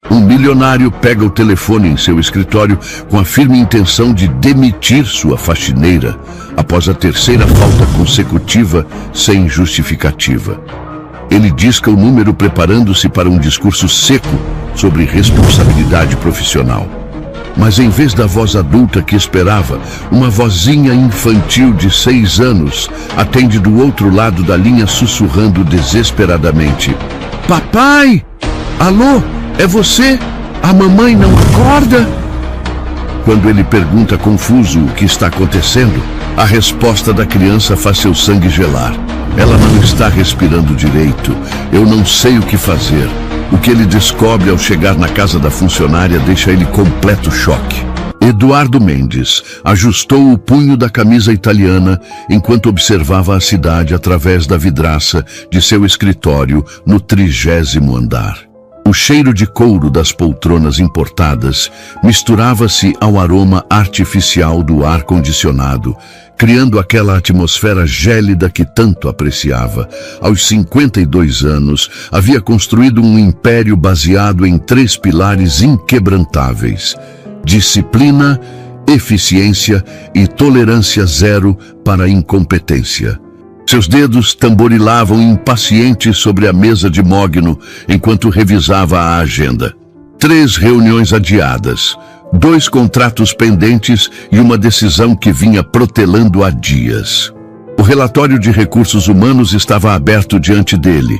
Um milionário pega o telefone em seu escritório com a firme intenção de demitir sua faxineira após a terceira falta consecutiva sem justificativa. Ele disca o número preparando-se para um discurso seco sobre responsabilidade profissional. Mas em vez da voz adulta que esperava, uma vozinha infantil de 6 anos atende do outro lado da linha sussurrando desesperadamente: "Papai! Alô? É você? A mamãe não acorda?" Quando ele pergunta confuso o que está acontecendo, a resposta da criança faz seu sangue gelar. Ela não está respirando direito. Eu não sei o que fazer. O que ele descobre ao chegar na casa da funcionária deixa ele completo choque. Eduardo Mendes ajustou o punho da camisa italiana enquanto observava a cidade através da vidraça de seu escritório no 30º andar. O cheiro de couro das poltronas importadas misturava-se ao aroma artificial do ar-condicionado, criando aquela atmosfera gélida que tanto apreciava. Aos 52 anos, havia construído um império baseado em 3 pilares inquebrantáveis: disciplina, eficiência e tolerância zero para a incompetência. Seus dedos tamborilavam impacientes sobre a mesa de mogno enquanto revisava a agenda. 3 reuniões adiadas, 2 contratos pendentes e uma decisão que vinha protelando há dias. O relatório de recursos humanos estava aberto diante dele,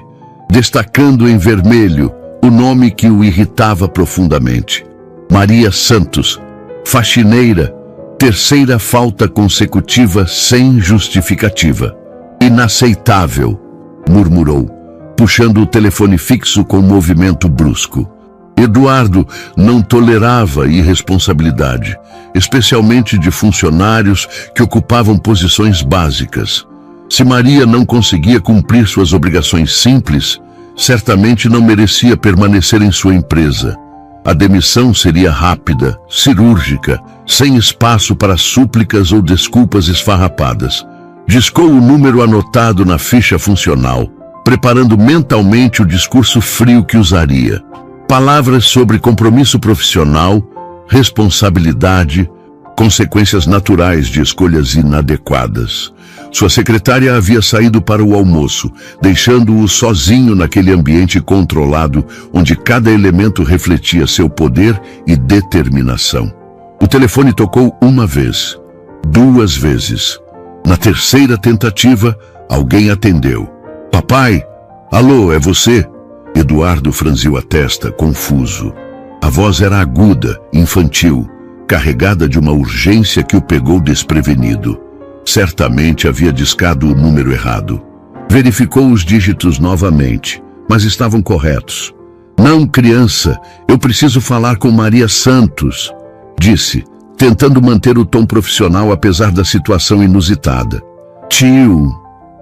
destacando em vermelho o nome que o irritava profundamente: Maria Santos, faxineira, terceira falta consecutiva sem justificativa. "Inaceitável", murmurou, puxando o telefone fixo com um movimento brusco. Eduardo não tolerava irresponsabilidade, especialmente de funcionários que ocupavam posições básicas. Se Maria não conseguia cumprir suas obrigações simples, certamente não merecia permanecer em sua empresa. A demissão seria rápida, cirúrgica, sem espaço para súplicas ou desculpas esfarrapadas. Discou o número anotado na ficha funcional, preparando mentalmente o discurso frio que usaria. Palavras sobre compromisso profissional, responsabilidade, consequências naturais de escolhas inadequadas. Sua secretária havia saído para o almoço, deixando-o sozinho naquele ambiente controlado, onde cada elemento refletia seu poder e determinação. O telefone tocou 1 vez, 2 vezes. Na terceira tentativa, alguém atendeu. "Papai? Alô, é você?" Eduardo franziu a testa, confuso. A voz era aguda, infantil, carregada de uma urgência que o pegou desprevenido. Certamente havia discado o número errado. Verificou os dígitos novamente, mas estavam corretos. "Não, criança, eu preciso falar com Maria Santos", disse, tentando manter o tom profissional apesar da situação inusitada. "Tio",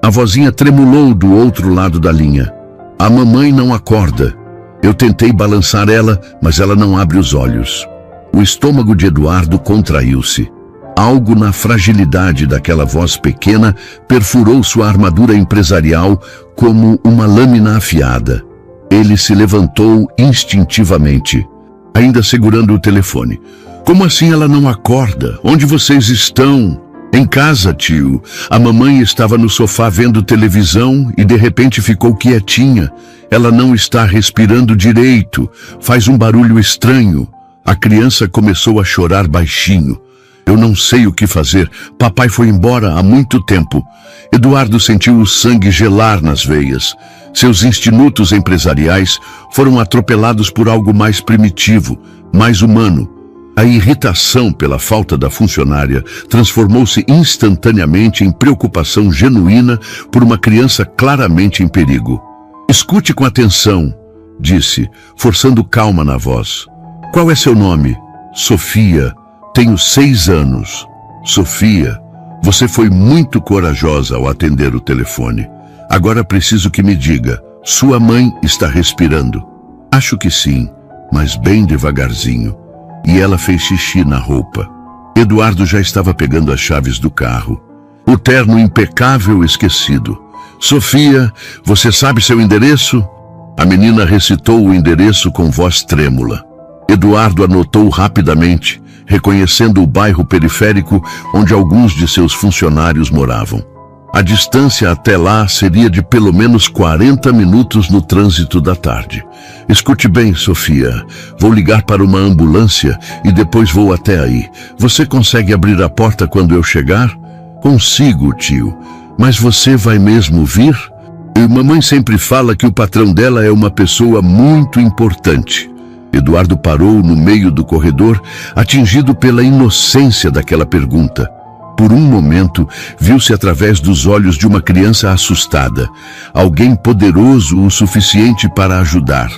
a vozinha tremulou do outro lado da linha. "A mamãe não acorda. Eu tentei balançar ela, mas ela não abre os olhos." O estômago de Eduardo contraiu-se. Algo na fragilidade daquela voz pequena perfurou sua armadura empresarial como uma lâmina afiada. Ele se levantou instintivamente, ainda segurando o telefone. "Como assim ela não acorda? Onde vocês estão?" "Em casa, tio. A mamãe estava no sofá vendo televisão e de repente ficou quietinha. Ela não está respirando direito. Faz um barulho estranho." A criança começou a chorar baixinho. "Eu não sei o que fazer. Papai foi embora há muito tempo." Eduardo sentiu o sangue gelar nas veias. Seus institutos empresariais foram atropelados por algo mais primitivo, mais humano. A irritação pela falta da funcionária transformou-se instantaneamente em preocupação genuína por uma criança claramente em perigo. "Escute com atenção", disse, forçando calma na voz. "Qual é seu nome?" "Sofia. Tenho 6 anos." "Sofia, você foi muito corajosa ao atender o telefone. Agora preciso que me diga, sua mãe está respirando?" "Acho que sim, mas bem devagarzinho. E ela fez xixi na roupa." Eduardo já estava pegando as chaves do carro. O terno impecável esquecido. "Sofia, você sabe seu endereço?" A menina recitou o endereço com voz trêmula. Eduardo anotou rapidamente, reconhecendo o bairro periférico onde alguns de seus funcionários moravam. A distância até lá seria de pelo menos 40 minutos no trânsito da tarde. Escute bem, Sofia. Vou ligar para uma ambulância e depois vou até aí. Você consegue abrir a porta quando eu chegar? Consigo, tio. Mas você vai mesmo vir? E mamãe sempre fala que o patrão dela é uma pessoa muito importante. Eduardo parou no meio do corredor, atingido pela inocência daquela pergunta. Por um momento, viu-se através dos olhos de uma criança assustada, alguém poderoso o suficiente para ajudar,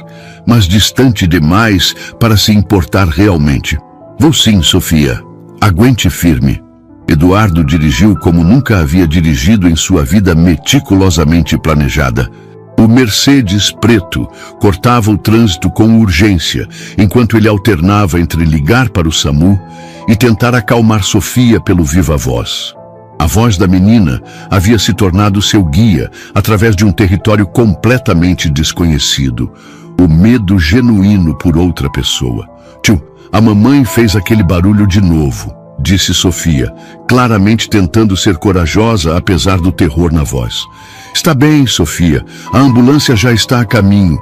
mas distante demais para se importar realmente. Vou sim, Sofia. Aguente firme. Eduardo dirigiu como nunca havia dirigido em sua vida meticulosamente planejada. O Mercedes preto cortava o trânsito com urgência, enquanto ele alternava entre ligar para o SAMU e tentar acalmar Sofia pelo viva voz. A voz da menina havia se tornado seu guia através de um território completamente desconhecido, o medo genuíno por outra pessoa. Tio, a mamãe fez aquele barulho de novo, disse Sofia, claramente tentando ser corajosa apesar do terror na voz. Está bem, Sofia, a ambulância já está a caminho.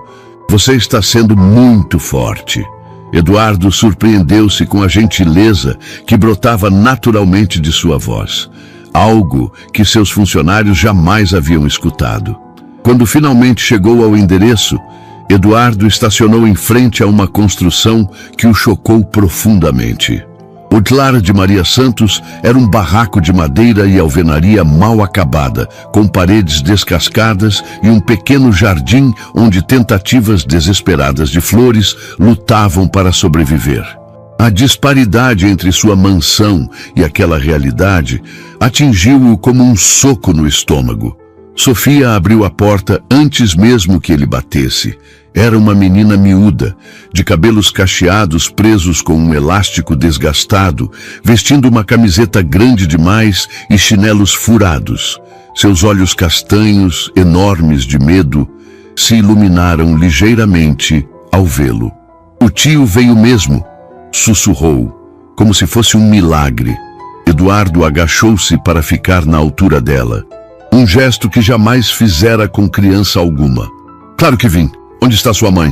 Você está sendo muito forte. Eduardo surpreendeu-se com a gentileza que brotava naturalmente de sua voz, algo que seus funcionários jamais haviam escutado. Quando finalmente chegou ao endereço, Eduardo estacionou em frente a uma construção que o chocou profundamente. O lar de Maria Santos era um barraco de madeira e alvenaria mal acabada, com paredes descascadas e um pequeno jardim onde tentativas desesperadas de flores lutavam para sobreviver. A disparidade entre sua mansão e aquela realidade atingiu-o como um soco no estômago. Sofia abriu a porta antes mesmo que ele batesse. Era uma menina miúda, de cabelos cacheados presos com um elástico desgastado, vestindo uma camiseta grande demais e chinelos furados. Seus olhos castanhos, enormes de medo, se iluminaram ligeiramente ao vê-lo. O tio veio mesmo, sussurrou, como se fosse um milagre. Eduardo agachou-se para ficar na altura dela. Um gesto que jamais fizera com criança alguma. Claro que vim. Onde está sua mãe?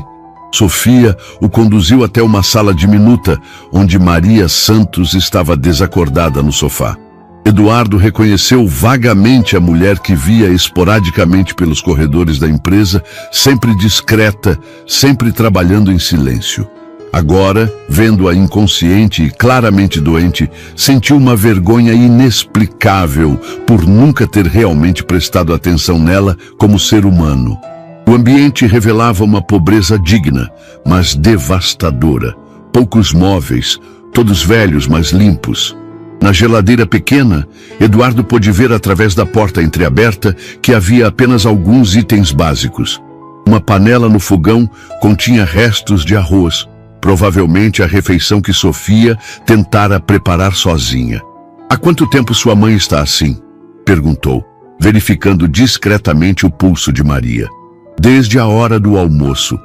Sofia o conduziu até uma sala diminuta, onde Maria Santos estava desacordada no sofá. Eduardo reconheceu vagamente a mulher que via esporadicamente pelos corredores da empresa, sempre discreta, sempre trabalhando em silêncio. Agora, vendo-a inconsciente e claramente doente, sentiu uma vergonha inexplicável por nunca ter realmente prestado atenção nela como ser humano. O ambiente revelava uma pobreza digna, mas devastadora. Poucos móveis, todos velhos, mas limpos. Na geladeira pequena, Eduardo pôde ver através da porta entreaberta que havia apenas alguns itens básicos. Uma panela no fogão continha restos de arroz, provavelmente a refeição que Sofia tentara preparar sozinha. Há quanto tempo sua mãe está assim? Perguntou, verificando discretamente o pulso de Maria. Desde a hora do almoço.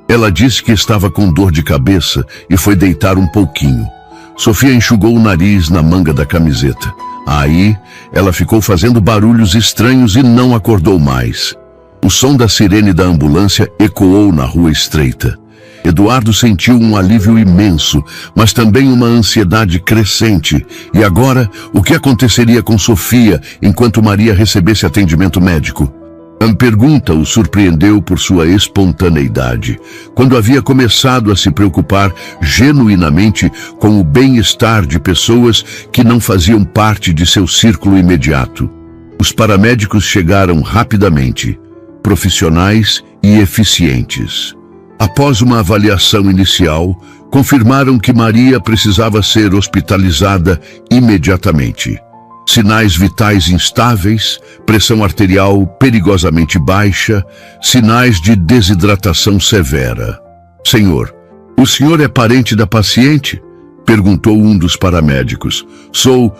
Ela disse que estava com dor de cabeça e foi deitar um pouquinho. Sofia enxugou o nariz na manga da camiseta. Aí, ela ficou fazendo barulhos estranhos e não acordou mais. O som da sirene da ambulância ecoou na rua estreita. Eduardo sentiu um alívio imenso, mas também uma ansiedade crescente. E agora, o que aconteceria com Sofia enquanto Maria recebesse atendimento médico? A pergunta o surpreendeu por sua espontaneidade, quando havia começado a se preocupar genuinamente com o bem-estar de pessoas que não faziam parte de seu círculo imediato. Os paramédicos chegaram rapidamente, profissionais e eficientes. Após uma avaliação inicial, confirmaram que Maria precisava ser hospitalizada imediatamente. Sinais vitais instáveis, pressão arterial perigosamente baixa, sinais de desidratação severa. Senhor, o senhor é parente da paciente? Perguntou um dos paramédicos. Sou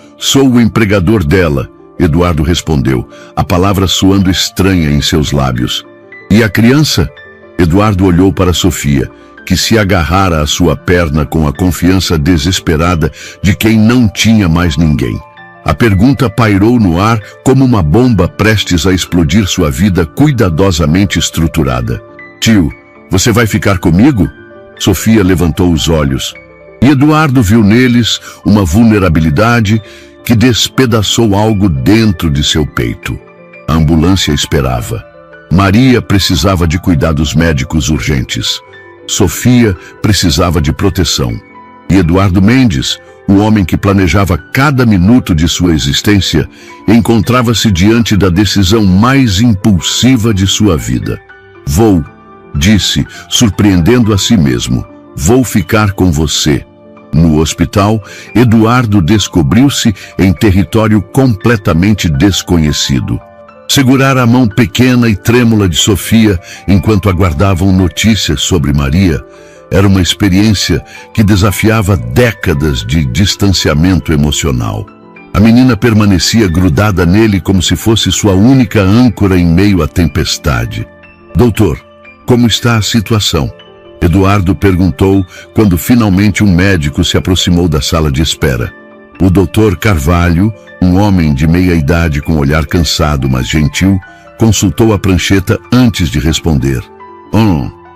o empregador dela, Eduardo respondeu, a palavra soando estranha em seus lábios. E a criança? Eduardo olhou para Sofia, que se agarrara à sua perna com a confiança desesperada de quem não tinha mais ninguém. A pergunta pairou no ar como uma bomba prestes a explodir sua vida cuidadosamente estruturada. Tio, você vai ficar comigo? Sofia levantou os olhos. E Eduardo viu neles uma vulnerabilidade que despedaçou algo dentro de seu peito. A ambulância esperava. Maria precisava de cuidados médicos urgentes. Sofia precisava de proteção. E Eduardo Mendes, o homem que planejava cada minuto de sua existência, encontrava-se diante da decisão mais impulsiva de sua vida. Vou, disse, surpreendendo a si mesmo, vou ficar com você. No hospital, Eduardo descobriu-se em território completamente desconhecido. Segurar a mão pequena e trêmula de Sofia enquanto aguardavam notícias sobre Maria era uma experiência que desafiava décadas de distanciamento emocional. A menina permanecia grudada nele como se fosse sua única âncora em meio à tempestade. Doutor, como está a situação? Eduardo perguntou quando finalmente um médico se aproximou da sala de espera. O doutor Carvalho, um homem de meia idade com olhar cansado, mas gentil, consultou a prancheta antes de responder.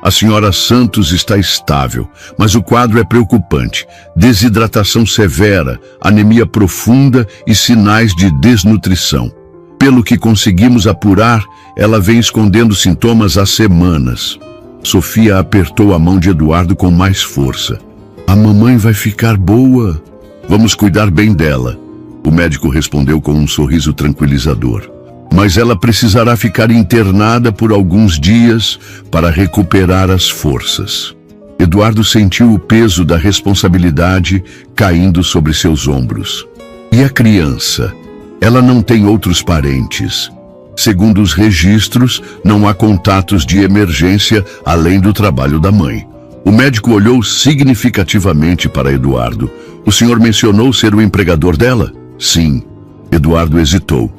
A senhora Santos está estável, mas o quadro é preocupante. Desidratação severa, anemia profunda e sinais de desnutrição. Pelo que conseguimos apurar, ela vem escondendo sintomas há semanas. Sofia apertou a mão de Eduardo com mais força. A mamãe vai ficar boa. Vamos cuidar bem dela. O médico respondeu com um sorriso tranquilizador. Mas ela precisará ficar internada por alguns dias para recuperar as forças. Eduardo sentiu o peso da responsabilidade caindo sobre seus ombros. E a criança? Ela não tem outros parentes. Segundo os registros, não há contatos de emergência além do trabalho da mãe. O médico olhou significativamente para Eduardo. O senhor mencionou ser o empregador dela? Sim. Eduardo hesitou,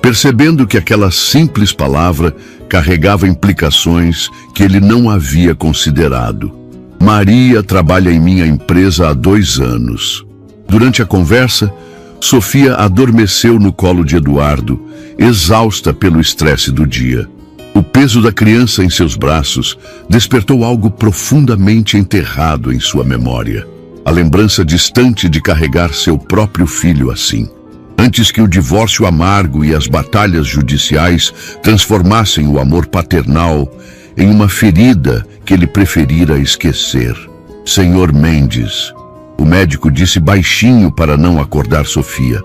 percebendo que aquela simples palavra carregava implicações que ele não havia considerado. Maria trabalha em minha empresa há 2 anos. Durante a conversa, Sofia adormeceu no colo de Eduardo, exausta pelo estresse do dia. O peso da criança em seus braços despertou algo profundamente enterrado em sua memória. A lembrança distante de carregar seu próprio filho assim. Antes que o divórcio amargo e as batalhas judiciais transformassem o amor paternal em uma ferida que ele preferira esquecer. Senhor Mendes, o médico disse baixinho para não acordar Sofia.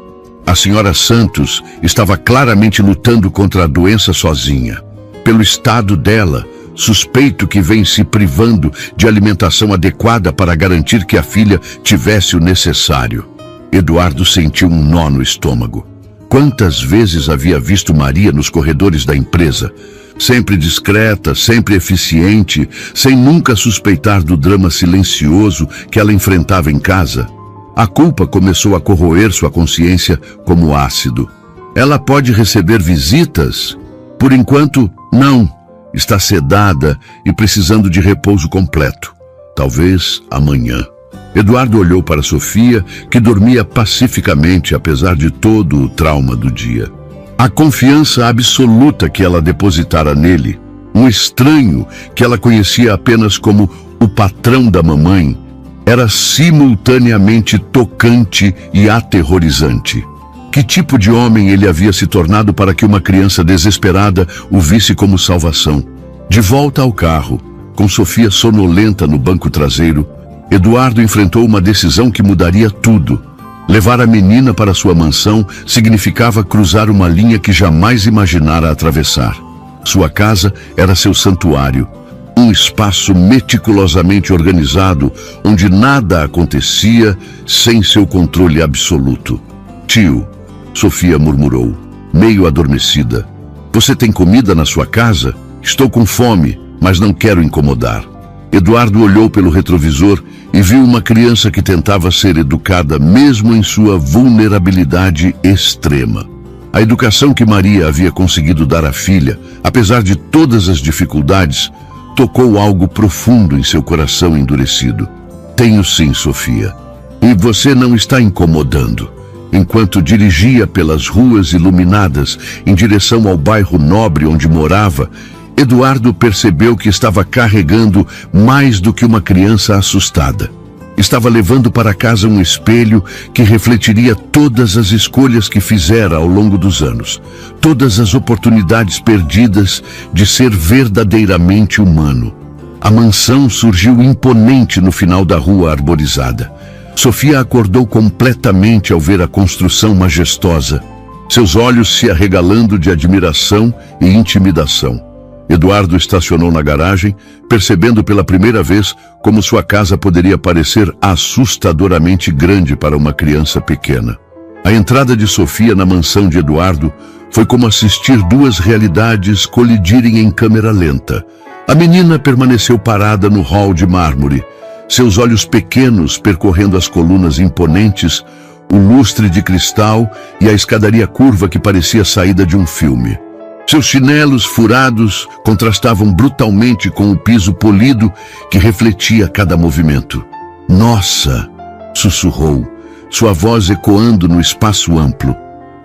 A senhora Santos estava claramente lutando contra a doença sozinha. Pelo estado dela, suspeito que vem se privando de alimentação adequada para garantir que a filha tivesse o necessário. Eduardo sentiu um nó no estômago. Quantas vezes havia visto Maria nos corredores da empresa? Sempre discreta, sempre eficiente, sem nunca suspeitar do drama silencioso que ela enfrentava em casa. A culpa começou a corroer sua consciência como ácido. Ela pode receber visitas? Por enquanto, não. Está sedada e precisando de repouso completo. Talvez amanhã. Eduardo olhou para Sofia, que dormia pacificamente apesar de todo o trauma do dia. A confiança absoluta que ela depositara nele, um estranho que ela conhecia apenas como o patrão da mamãe, era simultaneamente tocante e aterrorizante. Que tipo de homem ele havia se tornado para que uma criança desesperada o visse como salvação? De volta ao carro, com Sofia sonolenta no banco traseiro, Eduardo enfrentou uma decisão que mudaria tudo. Levar a menina para sua mansão significava cruzar uma linha que jamais imaginara atravessar. Sua casa era seu santuário, um espaço meticulosamente organizado, onde nada acontecia sem seu controle absoluto. Tio, Sofia murmurou, meio adormecida. Você tem comida na sua casa? Estou com fome, mas não quero incomodar. Eduardo olhou pelo retrovisor e viu uma criança que tentava ser educada mesmo em sua vulnerabilidade extrema. A educação que Maria havia conseguido dar à filha, apesar de todas as dificuldades, tocou algo profundo em seu coração endurecido. Tenho sim, Sofia. E você não está incomodando. Enquanto dirigia pelas ruas iluminadas em direção ao bairro nobre onde morava, Eduardo percebeu que estava carregando mais do que uma criança assustada. Estava levando para casa um espelho que refletiria todas as escolhas que fizera ao longo dos anos, todas as oportunidades perdidas de ser verdadeiramente humano. A mansão surgiu imponente no final da rua arborizada. Sofia acordou completamente ao ver a construção majestosa, seus olhos se arregalando de admiração e intimidação. Eduardo estacionou na garagem, percebendo pela primeira vez como sua casa poderia parecer assustadoramente grande para uma criança pequena. A entrada de Sofia na mansão de Eduardo foi como assistir duas realidades colidirem em câmera lenta. A menina permaneceu parada no hall de mármore, seus olhos pequenos percorrendo as colunas imponentes, o lustre de cristal e a escadaria curva que parecia saída de um filme. Seus chinelos furados contrastavam brutalmente com o piso polido que refletia cada movimento. Nossa! Sussurrou, sua voz ecoando no espaço amplo.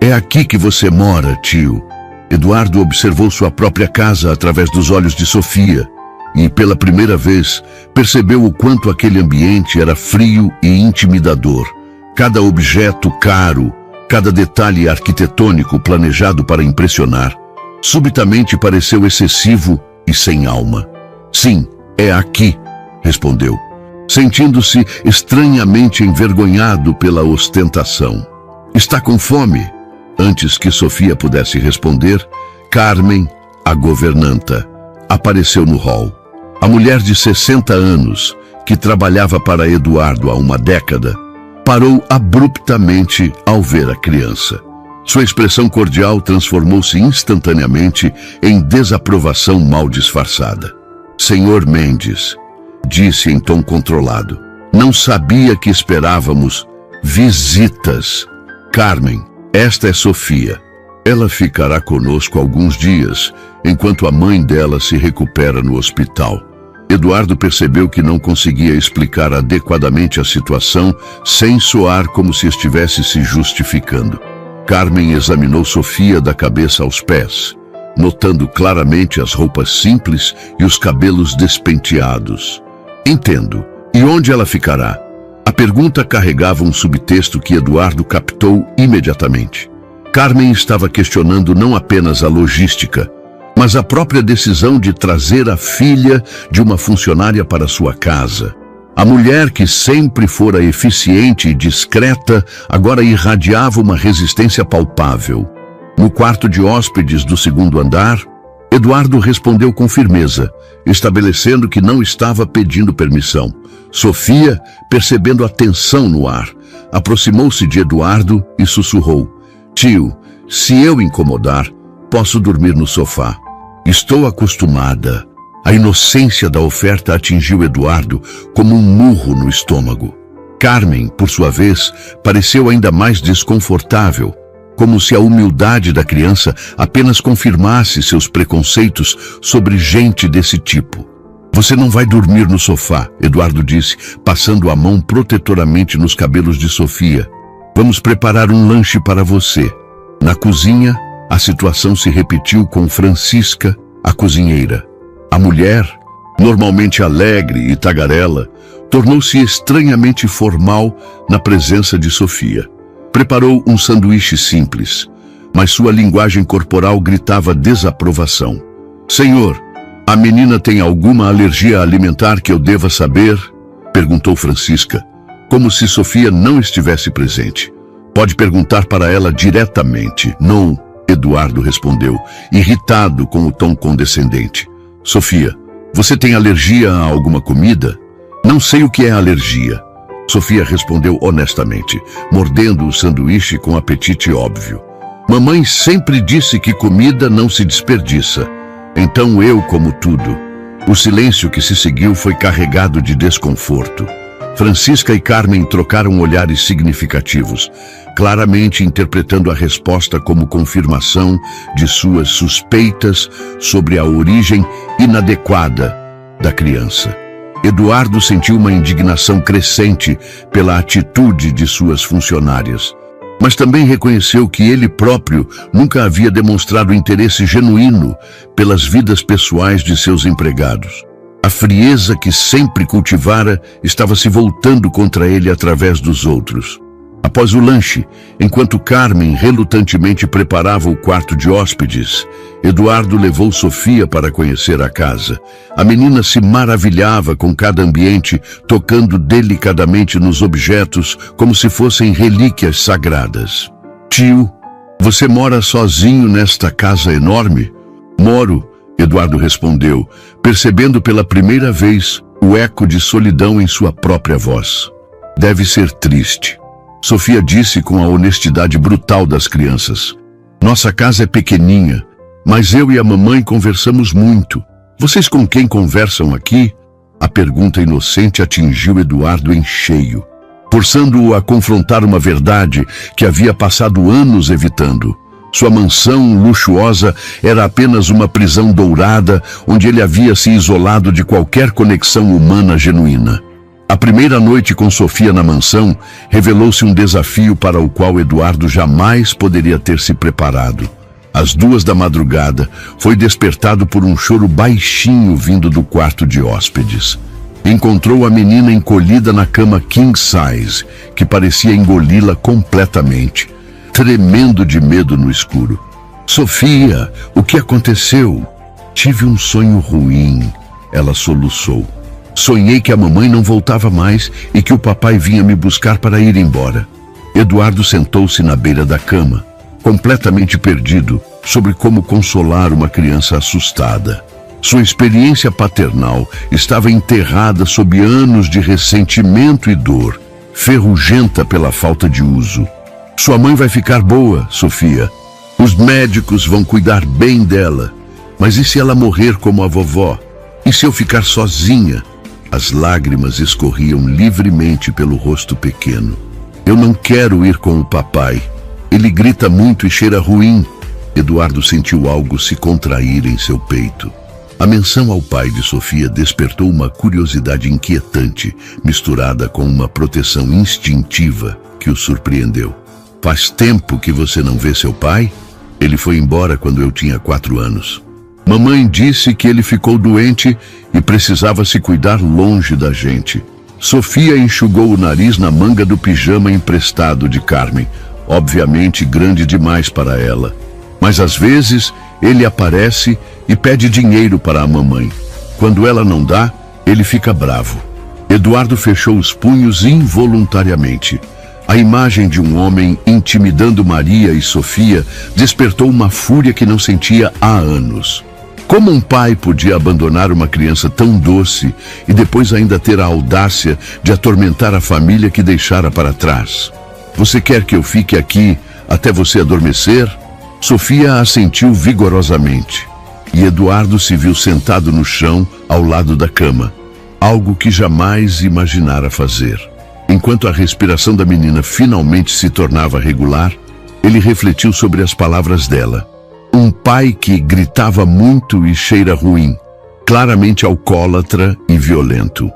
É aqui que você mora, tio. Eduardo observou sua própria casa através dos olhos de Sofia e, pela primeira vez, percebeu o quanto aquele ambiente era frio e intimidador. Cada objeto caro, cada detalhe arquitetônico planejado para impressionar, subitamente pareceu excessivo e sem alma. Sim, é aqui, respondeu, sentindo-se estranhamente envergonhado pela ostentação. Está com fome? Antes que Sofia pudesse responder, Carmen, a governanta, apareceu no hall. A mulher de 60 anos, que trabalhava para Eduardo há uma década, parou abruptamente ao ver a criança. Sua expressão cordial transformou-se instantaneamente em desaprovação mal disfarçada. Senhor Mendes, disse em tom controlado, não sabia que esperávamos visitas. Carmen, esta é Sofia. Ela ficará conosco alguns dias, enquanto a mãe dela se recupera no hospital. Eduardo percebeu que não conseguia explicar adequadamente a situação sem soar como se estivesse se justificando. Carmen examinou Sofia da cabeça aos pés, notando claramente as roupas simples e os cabelos despenteados. Entendo. E onde ela ficará? A pergunta carregava um subtexto que Eduardo captou imediatamente. Carmen estava questionando não apenas a logística, mas a própria decisão de trazer a filha de uma funcionária para sua casa. A mulher que sempre fora eficiente e discreta, agora irradiava uma resistência palpável. No quarto de hóspedes do segundo andar, Eduardo respondeu com firmeza, estabelecendo que não estava pedindo permissão. Sofia, percebendo a tensão no ar, aproximou-se de Eduardo e sussurrou, tio, se eu incomodar, posso dormir no sofá. Estou acostumada. A inocência da oferta atingiu Eduardo como um murro no estômago. Carmen, por sua vez, pareceu ainda mais desconfortável, como se a humildade da criança apenas confirmasse seus preconceitos sobre gente desse tipo. Você não vai dormir no sofá, Eduardo disse, passando a mão protetoramente nos cabelos de Sofia. Vamos preparar um lanche para você. Na cozinha, a situação se repetiu com Francisca, a cozinheira. A mulher, normalmente alegre e tagarela, tornou-se estranhamente formal na presença de Sofia. Preparou um sanduíche simples, mas sua linguagem corporal gritava desaprovação. Senhor, a menina tem alguma alergia alimentar que eu deva saber? Perguntou Francisca, como se Sofia não estivesse presente. Pode perguntar para ela diretamente. Não, Eduardo respondeu, irritado com o tom condescendente. Sofia, você tem alergia a alguma comida? Não sei o que é alergia. Sofia respondeu honestamente, mordendo o sanduíche com apetite óbvio. Mamãe sempre disse que comida não se desperdiça. Então eu como tudo. O silêncio que se seguiu foi carregado de desconforto. Francisca e Carmen trocaram olhares significativos, claramente interpretando a resposta como confirmação de suas suspeitas sobre a origem inadequada da criança. Eduardo sentiu uma indignação crescente pela atitude de suas funcionárias, mas também reconheceu que ele próprio nunca havia demonstrado interesse genuíno pelas vidas pessoais de seus empregados. A frieza que sempre cultivara estava se voltando contra ele através dos outros. Após o lanche, enquanto Carmen relutantemente preparava o quarto de hóspedes, Eduardo levou Sofia para conhecer a casa. A menina se maravilhava com cada ambiente, tocando delicadamente nos objetos como se fossem relíquias sagradas. Tio, você mora sozinho nesta casa enorme? Moro, Eduardo respondeu, percebendo pela primeira vez o eco de solidão em sua própria voz. Deve ser triste. Sofia disse com a honestidade brutal das crianças. Nossa casa é pequeninha, mas eu e a mamãe conversamos muito. Vocês com quem conversam aqui? A pergunta inocente atingiu Eduardo em cheio, forçando-o a confrontar uma verdade que havia passado anos evitando. Sua mansão luxuosa era apenas uma prisão dourada onde ele havia se isolado de qualquer conexão humana genuína. A primeira noite com Sofia na mansão revelou-se um desafio para o qual Eduardo jamais poderia ter se preparado. Às 2 da madrugada, foi despertado por um choro baixinho vindo do quarto de hóspedes. Encontrou a menina encolhida na cama king size, que parecia engoli-la completamente, tremendo de medo no escuro. Sofia, o que aconteceu? Tive um sonho ruim, ela soluçou. Sonhei que a mamãe não voltava mais e que o papai vinha me buscar para ir embora. Eduardo sentou-se na beira da cama, completamente perdido sobre como consolar uma criança assustada. Sua experiência paternal estava enterrada sob anos de ressentimento e dor, ferrugenta pela falta de uso. Sua mãe vai ficar boa, Sofia. Os médicos vão cuidar bem dela. Mas e se ela morrer como a vovó? E se eu ficar sozinha? As lágrimas escorriam livremente pelo rosto pequeno. Eu não quero ir com o papai. Ele grita muito e cheira ruim. Eduardo sentiu algo se contrair em seu peito. A menção ao pai de Sofia despertou uma curiosidade inquietante, misturada com uma proteção instintiva que o surpreendeu. Faz tempo que você não vê seu pai? Ele foi embora quando eu tinha 4 anos. Mamãe disse que ele ficou doente e precisava se cuidar longe da gente. Sofia enxugou o nariz na manga do pijama emprestado de Carmen, obviamente grande demais para ela. Mas às vezes ele aparece e pede dinheiro para a mamãe. Quando ela não dá, ele fica bravo. Eduardo fechou os punhos involuntariamente. A imagem de um homem intimidando Maria e Sofia despertou uma fúria que não sentia há anos. Como um pai podia abandonar uma criança tão doce e depois ainda ter a audácia de atormentar a família que deixara para trás? Você quer que eu fique aqui até você adormecer? Sofia assentiu vigorosamente. E Eduardo se viu sentado no chão ao lado da cama, algo que jamais imaginara fazer. Enquanto a respiração da menina finalmente se tornava regular, ele refletiu sobre as palavras dela. Um pai que gritava muito e cheira ruim, claramente alcoólatra e violento.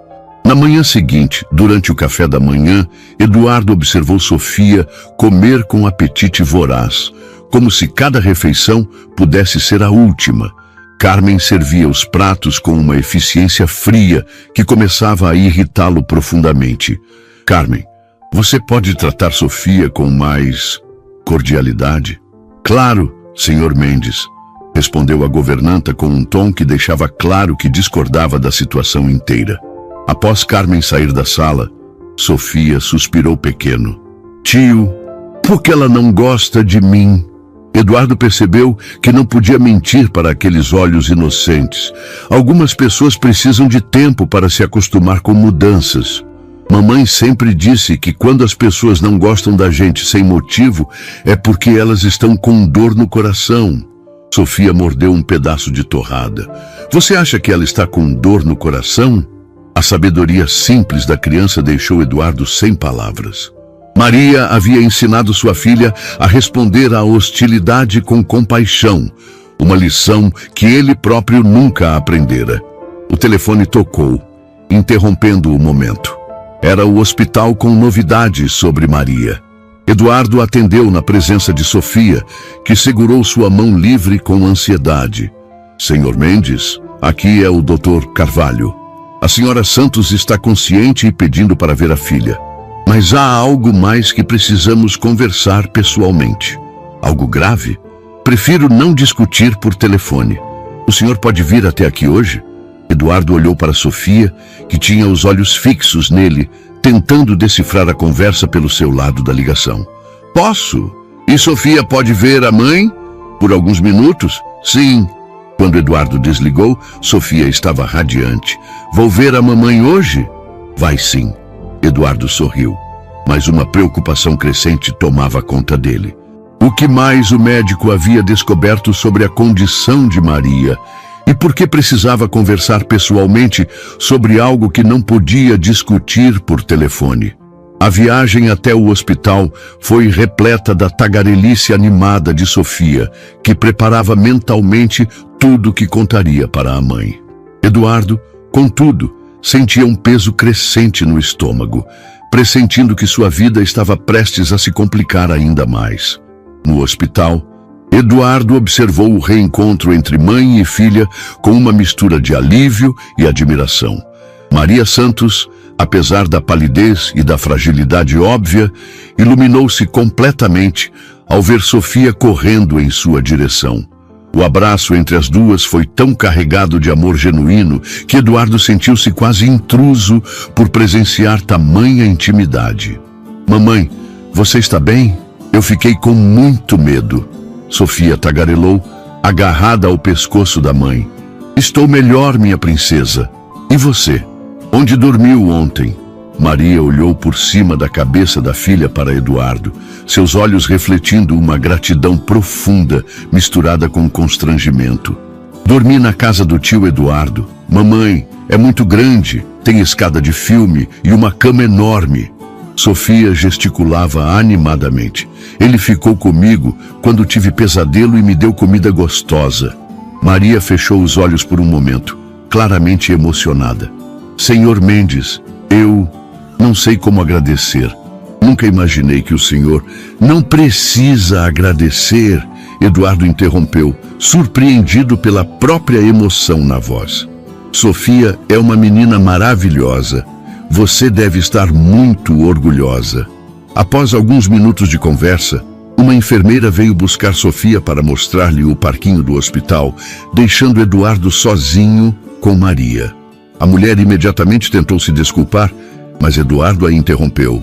Na manhã seguinte, durante o café da manhã, Eduardo observou Sofia comer com apetite voraz, como se cada refeição pudesse ser a última. Carmen servia os pratos com uma eficiência fria que começava a irritá-lo profundamente. Carmen, você pode tratar Sofia com mais cordialidade? Claro, Sr. Mendes, respondeu a governanta com um tom que deixava claro que discordava da situação inteira. Após Carmen sair da sala, Sofia suspirou pequeno. Tio, por que ela não gosta de mim? Eduardo percebeu que não podia mentir para aqueles olhos inocentes. Algumas pessoas precisam de tempo para se acostumar com mudanças. Mamãe sempre disse que quando as pessoas não gostam da gente sem motivo, é porque elas estão com dor no coração. Sofia mordeu um pedaço de torrada. Você acha que ela está com dor no coração? A sabedoria simples da criança deixou Eduardo sem palavras. Maria havia ensinado sua filha a responder à hostilidade com compaixão, uma lição que ele próprio nunca aprendera. O telefone tocou, interrompendo o momento. Era o hospital com novidades sobre Maria. Eduardo atendeu na presença de Sofia, que segurou sua mão livre com ansiedade. Senhor Mendes, aqui é o Dr. Carvalho. A senhora Santos está consciente e pedindo para ver a filha. Mas há algo mais que precisamos conversar pessoalmente. Algo grave? Prefiro não discutir por telefone. O senhor pode vir até aqui hoje? Eduardo olhou para Sofia, que tinha os olhos fixos nele, tentando decifrar a conversa pelo seu lado da ligação. Posso? E Sofia pode ver a mãe? Por alguns minutos? Sim. Quando Eduardo desligou, Sofia estava radiante. Vou ver a mamãe hoje? Vai sim. Eduardo sorriu, mas uma preocupação crescente tomava conta dele. O que mais o médico havia descoberto sobre a condição de Maria? E por que precisava conversar pessoalmente sobre algo que não podia discutir por telefone? A viagem até o hospital foi repleta da tagarelice animada de Sofia, que preparava mentalmente tudo que contaria para a mãe. Eduardo, contudo, sentia um peso crescente no estômago, pressentindo que sua vida estava prestes a se complicar ainda mais. No hospital, Eduardo observou o reencontro entre mãe e filha com uma mistura de alívio e admiração. Maria Santos, apesar da palidez e da fragilidade óbvia, iluminou-se completamente ao ver Sofia correndo em sua direção. O abraço entre as duas foi tão carregado de amor genuíno que Eduardo sentiu-se quase intruso por presenciar tamanha intimidade. Mamãe, você está bem? Eu fiquei com muito medo. Sofia tagarelou, agarrada ao pescoço da mãe. Estou melhor, minha princesa. E você? Onde dormiu ontem? Maria olhou por cima da cabeça da filha para Eduardo, seus olhos refletindo uma gratidão profunda, misturada com constrangimento. Dormi na casa do tio Eduardo. Mamãe, é muito grande, tem escada de filme e uma cama enorme. Sofia gesticulava animadamente. Ele ficou comigo quando tive pesadelo e me deu comida gostosa. Maria fechou os olhos por um momento, claramente emocionada. Senhor Mendes, eu não sei como agradecer. Nunca imaginei que o senhor... Não precisa agradecer, Eduardo interrompeu, surpreendido pela própria emoção na voz. Sofia é uma menina maravilhosa. Você deve estar muito orgulhosa. Após alguns minutos de conversa, uma enfermeira veio buscar Sofia para mostrar-lhe o parquinho do hospital, deixando Eduardo sozinho com Maria. A mulher imediatamente tentou se desculpar, mas Eduardo a interrompeu.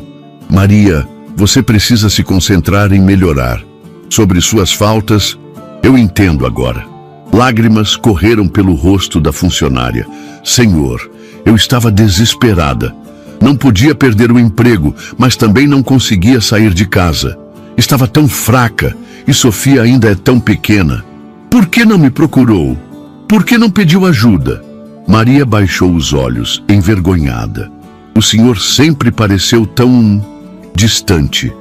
Maria, você precisa se concentrar em melhorar. Sobre suas faltas, eu entendo agora. Lágrimas correram pelo rosto da funcionária. Senhor, eu estava desesperada. Não podia perder o emprego, mas também não conseguia sair de casa. Estava tão fraca e Sofia ainda é tão pequena. Por que não me procurou? Por que não pediu ajuda? Maria baixou os olhos, envergonhada. O senhor sempre pareceu tão distante.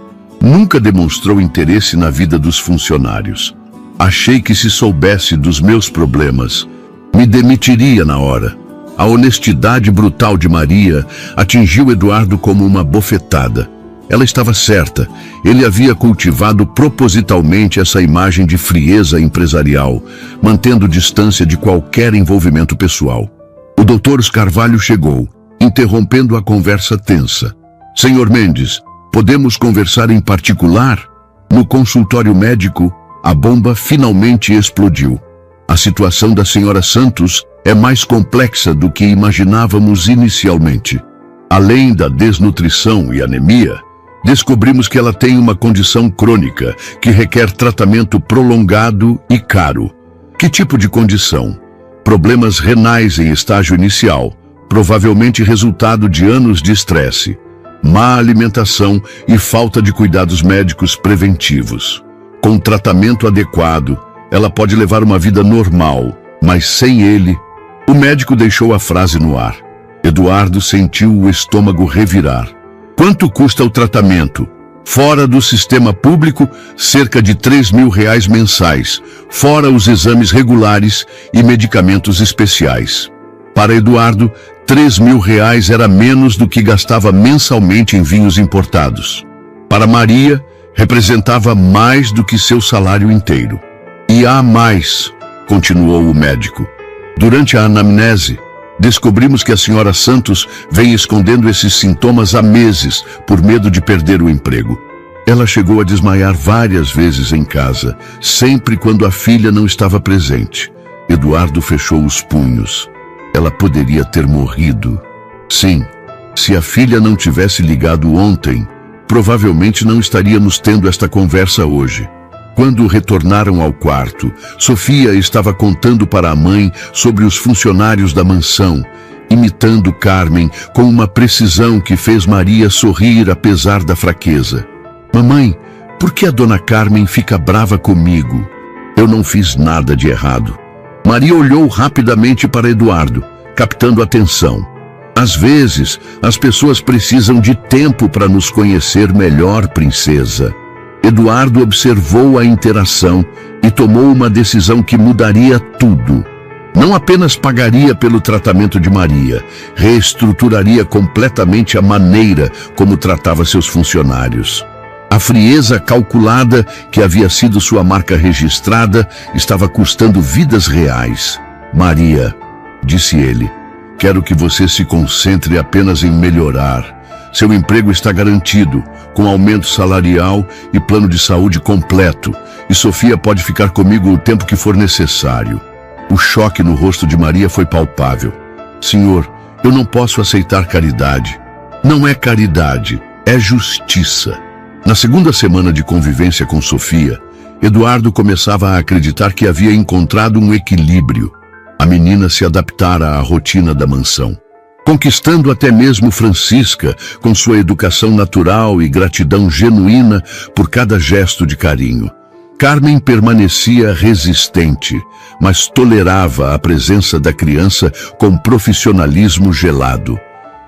Nunca demonstrou interesse na vida dos funcionários. Achei que se soubesse dos meus problemas, me demitiria na hora. A honestidade brutal de Maria atingiu Eduardo como uma bofetada. Ela estava certa. Ele havia cultivado propositalmente essa imagem de frieza empresarial, mantendo distância de qualquer envolvimento pessoal. O Dr. Carvalho chegou, interrompendo a conversa tensa. Senhor Mendes, podemos conversar em particular? No consultório médico, a bomba finalmente explodiu. A situação da senhora Santos é mais complexa do que imaginávamos inicialmente. Além da desnutrição e anemia, descobrimos que ela tem uma condição crônica que requer tratamento prolongado e caro. Que tipo de condição? Problemas renais em estágio inicial, provavelmente resultado de anos de estresse, má alimentação e falta de cuidados médicos preventivos. Com tratamento adequado, ela pode levar uma vida normal, mas sem ele... O médico deixou a frase no ar. Eduardo sentiu o estômago revirar. Quanto custa o tratamento? Fora do sistema público, cerca de R$3.000 mensais, fora os exames regulares e medicamentos especiais. Para Eduardo, R$ 3.000 era menos do que gastava mensalmente em vinhos importados. Para Maria, representava mais do que seu salário inteiro. E há mais, continuou o médico. Durante a anamnese, descobrimos que a senhora Santos vem escondendo esses sintomas há meses por medo de perder o emprego. Ela chegou a desmaiar várias vezes em casa, sempre quando a filha não estava presente. Eduardo fechou os punhos. Ela poderia ter morrido. Sim, se a filha não tivesse ligado ontem, provavelmente não estaríamos tendo esta conversa hoje. Quando retornaram ao quarto, Sofia estava contando para a mãe sobre os funcionários da mansão, imitando Carmen com uma precisão que fez Maria sorrir apesar da fraqueza. Mamãe, por que a dona Carmen fica brava comigo? Eu não fiz nada de errado. Maria olhou rapidamente para Eduardo, captando atenção. Às vezes, as pessoas precisam de tempo para nos conhecer melhor, princesa. Eduardo observou a interação e tomou uma decisão que mudaria tudo. Não apenas pagaria pelo tratamento de Maria, reestruturaria completamente a maneira como tratava seus funcionários. A frieza calculada, que havia sido sua marca registrada, estava custando vidas reais. Maria, disse ele, quero que você se concentre apenas em melhorar. Seu emprego está garantido, com aumento salarial e plano de saúde completo, e Sofia pode ficar comigo o tempo que for necessário. O choque no rosto de Maria foi palpável. Senhor, eu não posso aceitar caridade. Não é caridade, é justiça. Na segunda semana de convivência com Sofia, Eduardo começava a acreditar que havia encontrado um equilíbrio. A menina se adaptara à rotina da mansão, conquistando até mesmo Francisca com sua educação natural e gratidão genuína por cada gesto de carinho. Carmen permanecia resistente, mas tolerava a presença da criança com profissionalismo gelado.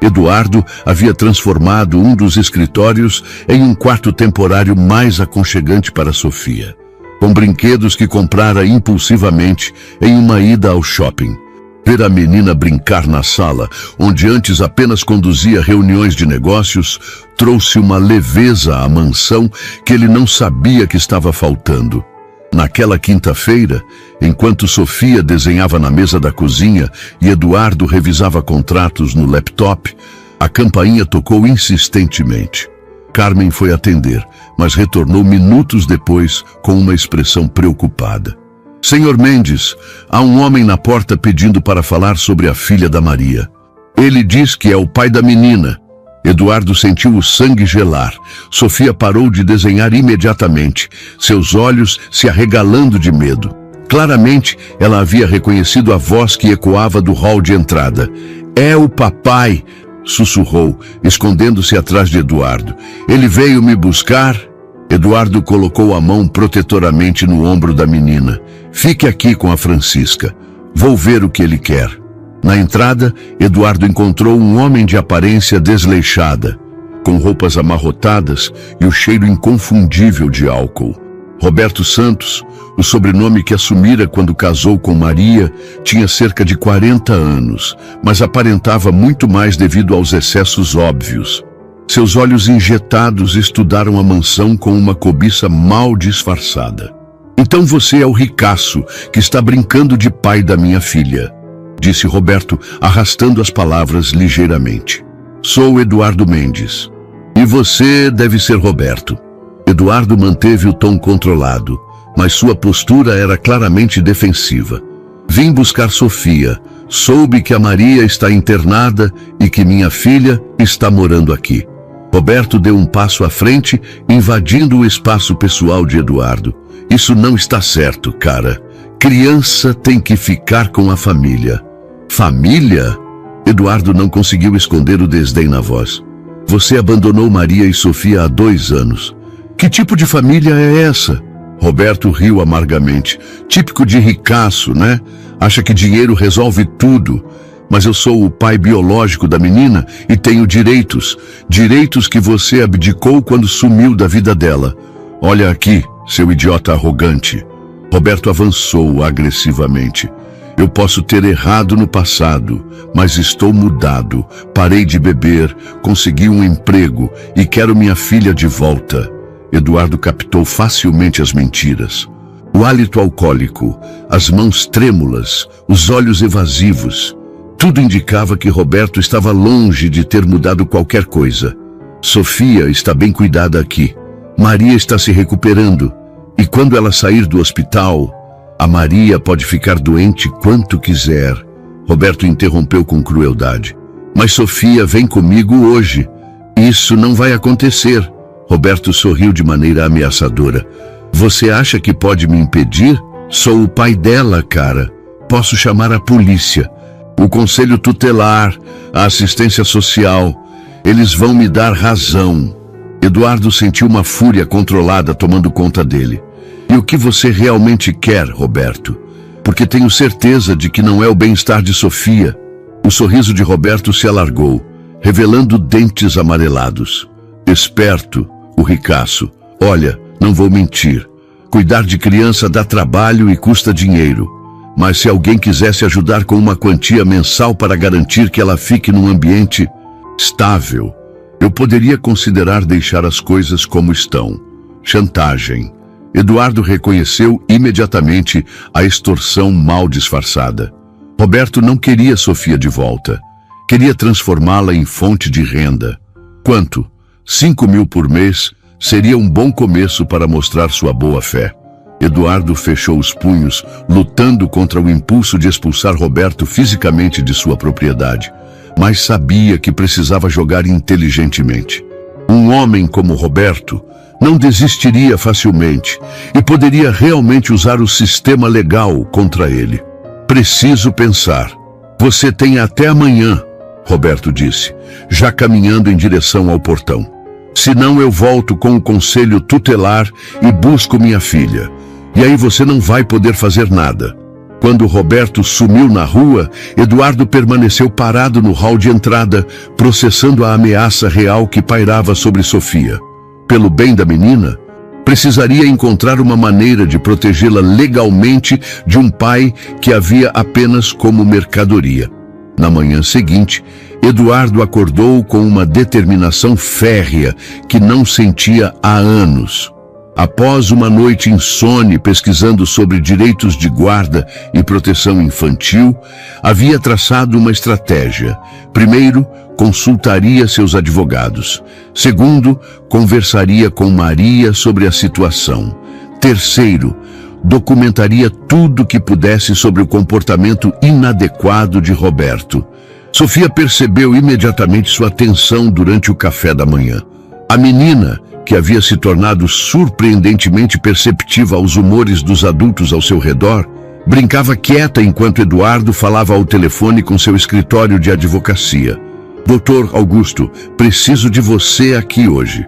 Eduardo havia transformado um dos escritórios em um quarto temporário mais aconchegante para Sofia, com brinquedos que comprara impulsivamente em uma ida ao shopping. Ver a menina brincar na sala, onde antes apenas conduzia reuniões de negócios, trouxe uma leveza à mansão que ele não sabia que estava faltando. Naquela quinta-feira, enquanto Sofia desenhava na mesa da cozinha e Eduardo revisava contratos no laptop, a campainha tocou insistentemente. Carmen foi atender, mas retornou minutos depois com uma expressão preocupada. Senhor Mendes, há um homem na porta pedindo para falar sobre a filha da Maria. Ele diz que é o pai da menina. Eduardo sentiu o sangue gelar. Sofia parou de desenhar imediatamente, seus olhos se arregalando de medo. Claramente, ela havia reconhecido a voz que ecoava do hall de entrada. É o papai, sussurrou, escondendo-se atrás de Eduardo. Ele veio me buscar? Eduardo colocou a mão protetoramente no ombro da menina. Fique aqui com a Francisca. Vou ver o que ele quer. Na entrada, Eduardo encontrou um homem de aparência desleixada, com roupas amarrotadas e o cheiro inconfundível de álcool. Roberto Santos, o sobrenome que assumira quando casou com Maria, tinha cerca de 40 anos, mas aparentava muito mais devido aos excessos óbvios. Seus olhos injetados estudaram a mansão com uma cobiça mal disfarçada. Então você é o ricaço que está brincando de pai da minha filha, disse Roberto, arrastando as palavras ligeiramente. Sou Eduardo Mendes. E você deve ser Roberto. Eduardo manteve o tom controlado, mas sua postura era claramente defensiva. Vim buscar Sofia. Soube que a Maria está internada e que minha filha está morando aqui. Roberto deu um passo à frente, invadindo o espaço pessoal de Eduardo. Isso não está certo, cara. Criança tem que ficar com a família. Família? Eduardo não conseguiu esconder o desdém na voz. Você abandonou Maria e Sofia há 2 anos. Que tipo de família é essa? Roberto riu amargamente. Típico de ricaço, né? Acha que dinheiro resolve tudo. Mas eu sou o pai biológico da menina e tenho direitos. Direitos que você abdicou quando sumiu da vida dela. Olha aqui, seu idiota arrogante. Roberto avançou agressivamente. Eu posso ter errado no passado, mas estou mudado. Parei de beber, consegui um emprego e quero minha filha de volta. Eduardo captou facilmente as mentiras. O hálito alcoólico, as mãos trêmulas, os olhos evasivos. Tudo indicava que Roberto estava longe de ter mudado qualquer coisa. Sofia está bem cuidada aqui. Maria está se recuperando. E quando ela sair do hospital, a Maria pode ficar doente quanto quiser. Roberto interrompeu com crueldade. Mas Sofia vem comigo hoje. Isso não vai acontecer. Roberto sorriu de maneira ameaçadora. Você acha que pode me impedir? Sou o pai dela, cara. Posso chamar a polícia, o conselho tutelar, a assistência social. Eles vão me dar razão. Eduardo sentiu uma fúria controlada tomando conta dele. E o que você realmente quer, Roberto? Porque tenho certeza de que não é o bem-estar de Sofia. O sorriso de Roberto se alargou, revelando dentes amarelados. Esperto, o ricaço. Olha, não vou mentir. Cuidar de criança dá trabalho e custa dinheiro. Mas se alguém quisesse ajudar com uma quantia mensal para garantir que ela fique num ambiente estável, eu poderia considerar deixar as coisas como estão. Chantagem. Eduardo reconheceu imediatamente a extorsão mal disfarçada. Roberto não queria Sofia de volta. Queria transformá-la em fonte de renda. Quanto? 5.000 por mês seria um bom começo para mostrar sua boa-fé. Eduardo fechou os punhos, lutando contra o impulso de expulsar Roberto fisicamente de sua propriedade. Mas sabia que precisava jogar inteligentemente. Um homem como Roberto não desistiria facilmente e poderia realmente usar o sistema legal contra ele. Preciso pensar. Você tem até amanhã, Roberto disse, já caminhando em direção ao portão. Senão eu volto com o conselho tutelar e busco minha filha. E aí você não vai poder fazer nada. Quando Roberto sumiu na rua, Eduardo permaneceu parado no hall de entrada, processando a ameaça real que pairava sobre Sofia. Pelo bem da menina, precisaria encontrar uma maneira de protegê-la legalmente de um pai que a via apenas como mercadoria. Na manhã seguinte, Eduardo acordou com uma determinação férrea que não sentia há anos. Após uma noite insone pesquisando sobre direitos de guarda e proteção infantil, havia traçado uma estratégia. Primeiro, consultaria seus advogados. Segundo, conversaria com Maria sobre a situação. Terceiro, documentaria tudo que pudesse sobre o comportamento inadequado de Roberto. Sofia percebeu imediatamente sua tensão durante o café da manhã. A menina, que havia se tornado surpreendentemente perceptiva aos humores dos adultos ao seu redor, brincava quieta enquanto Eduardo falava ao telefone com seu escritório de advocacia. Doutor Augusto, preciso de você aqui hoje.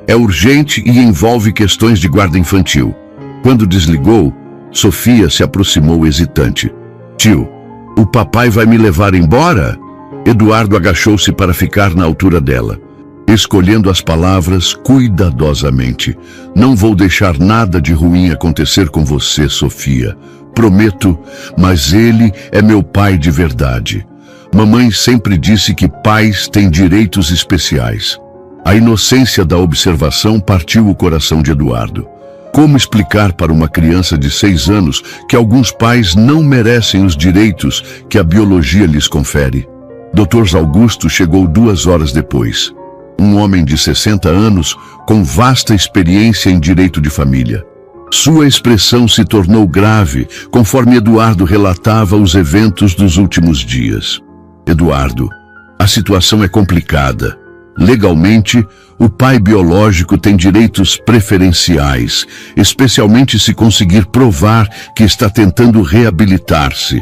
É urgente e envolve questões de guarda infantil. Quando desligou, Sofia se aproximou hesitante. Tio, o papai vai me levar embora? Eduardo agachou-se para ficar na altura dela, escolhendo as palavras cuidadosamente. Não vou deixar nada de ruim acontecer com você, Sofia. Prometo, mas ele é meu pai de verdade. Mamãe sempre disse que pais têm direitos especiais. A inocência da observação partiu o coração de Eduardo. Como explicar para uma criança de 6 anos que alguns pais não merecem os direitos que a biologia lhes confere? Dr. Augusto chegou 2 horas depois. Um homem de 60 anos com vasta experiência em direito de família. Sua expressão se tornou grave conforme Eduardo relatava os eventos dos últimos dias. Eduardo, a situação é complicada. Legalmente, o pai biológico tem direitos preferenciais, especialmente se conseguir provar que está tentando reabilitar-se.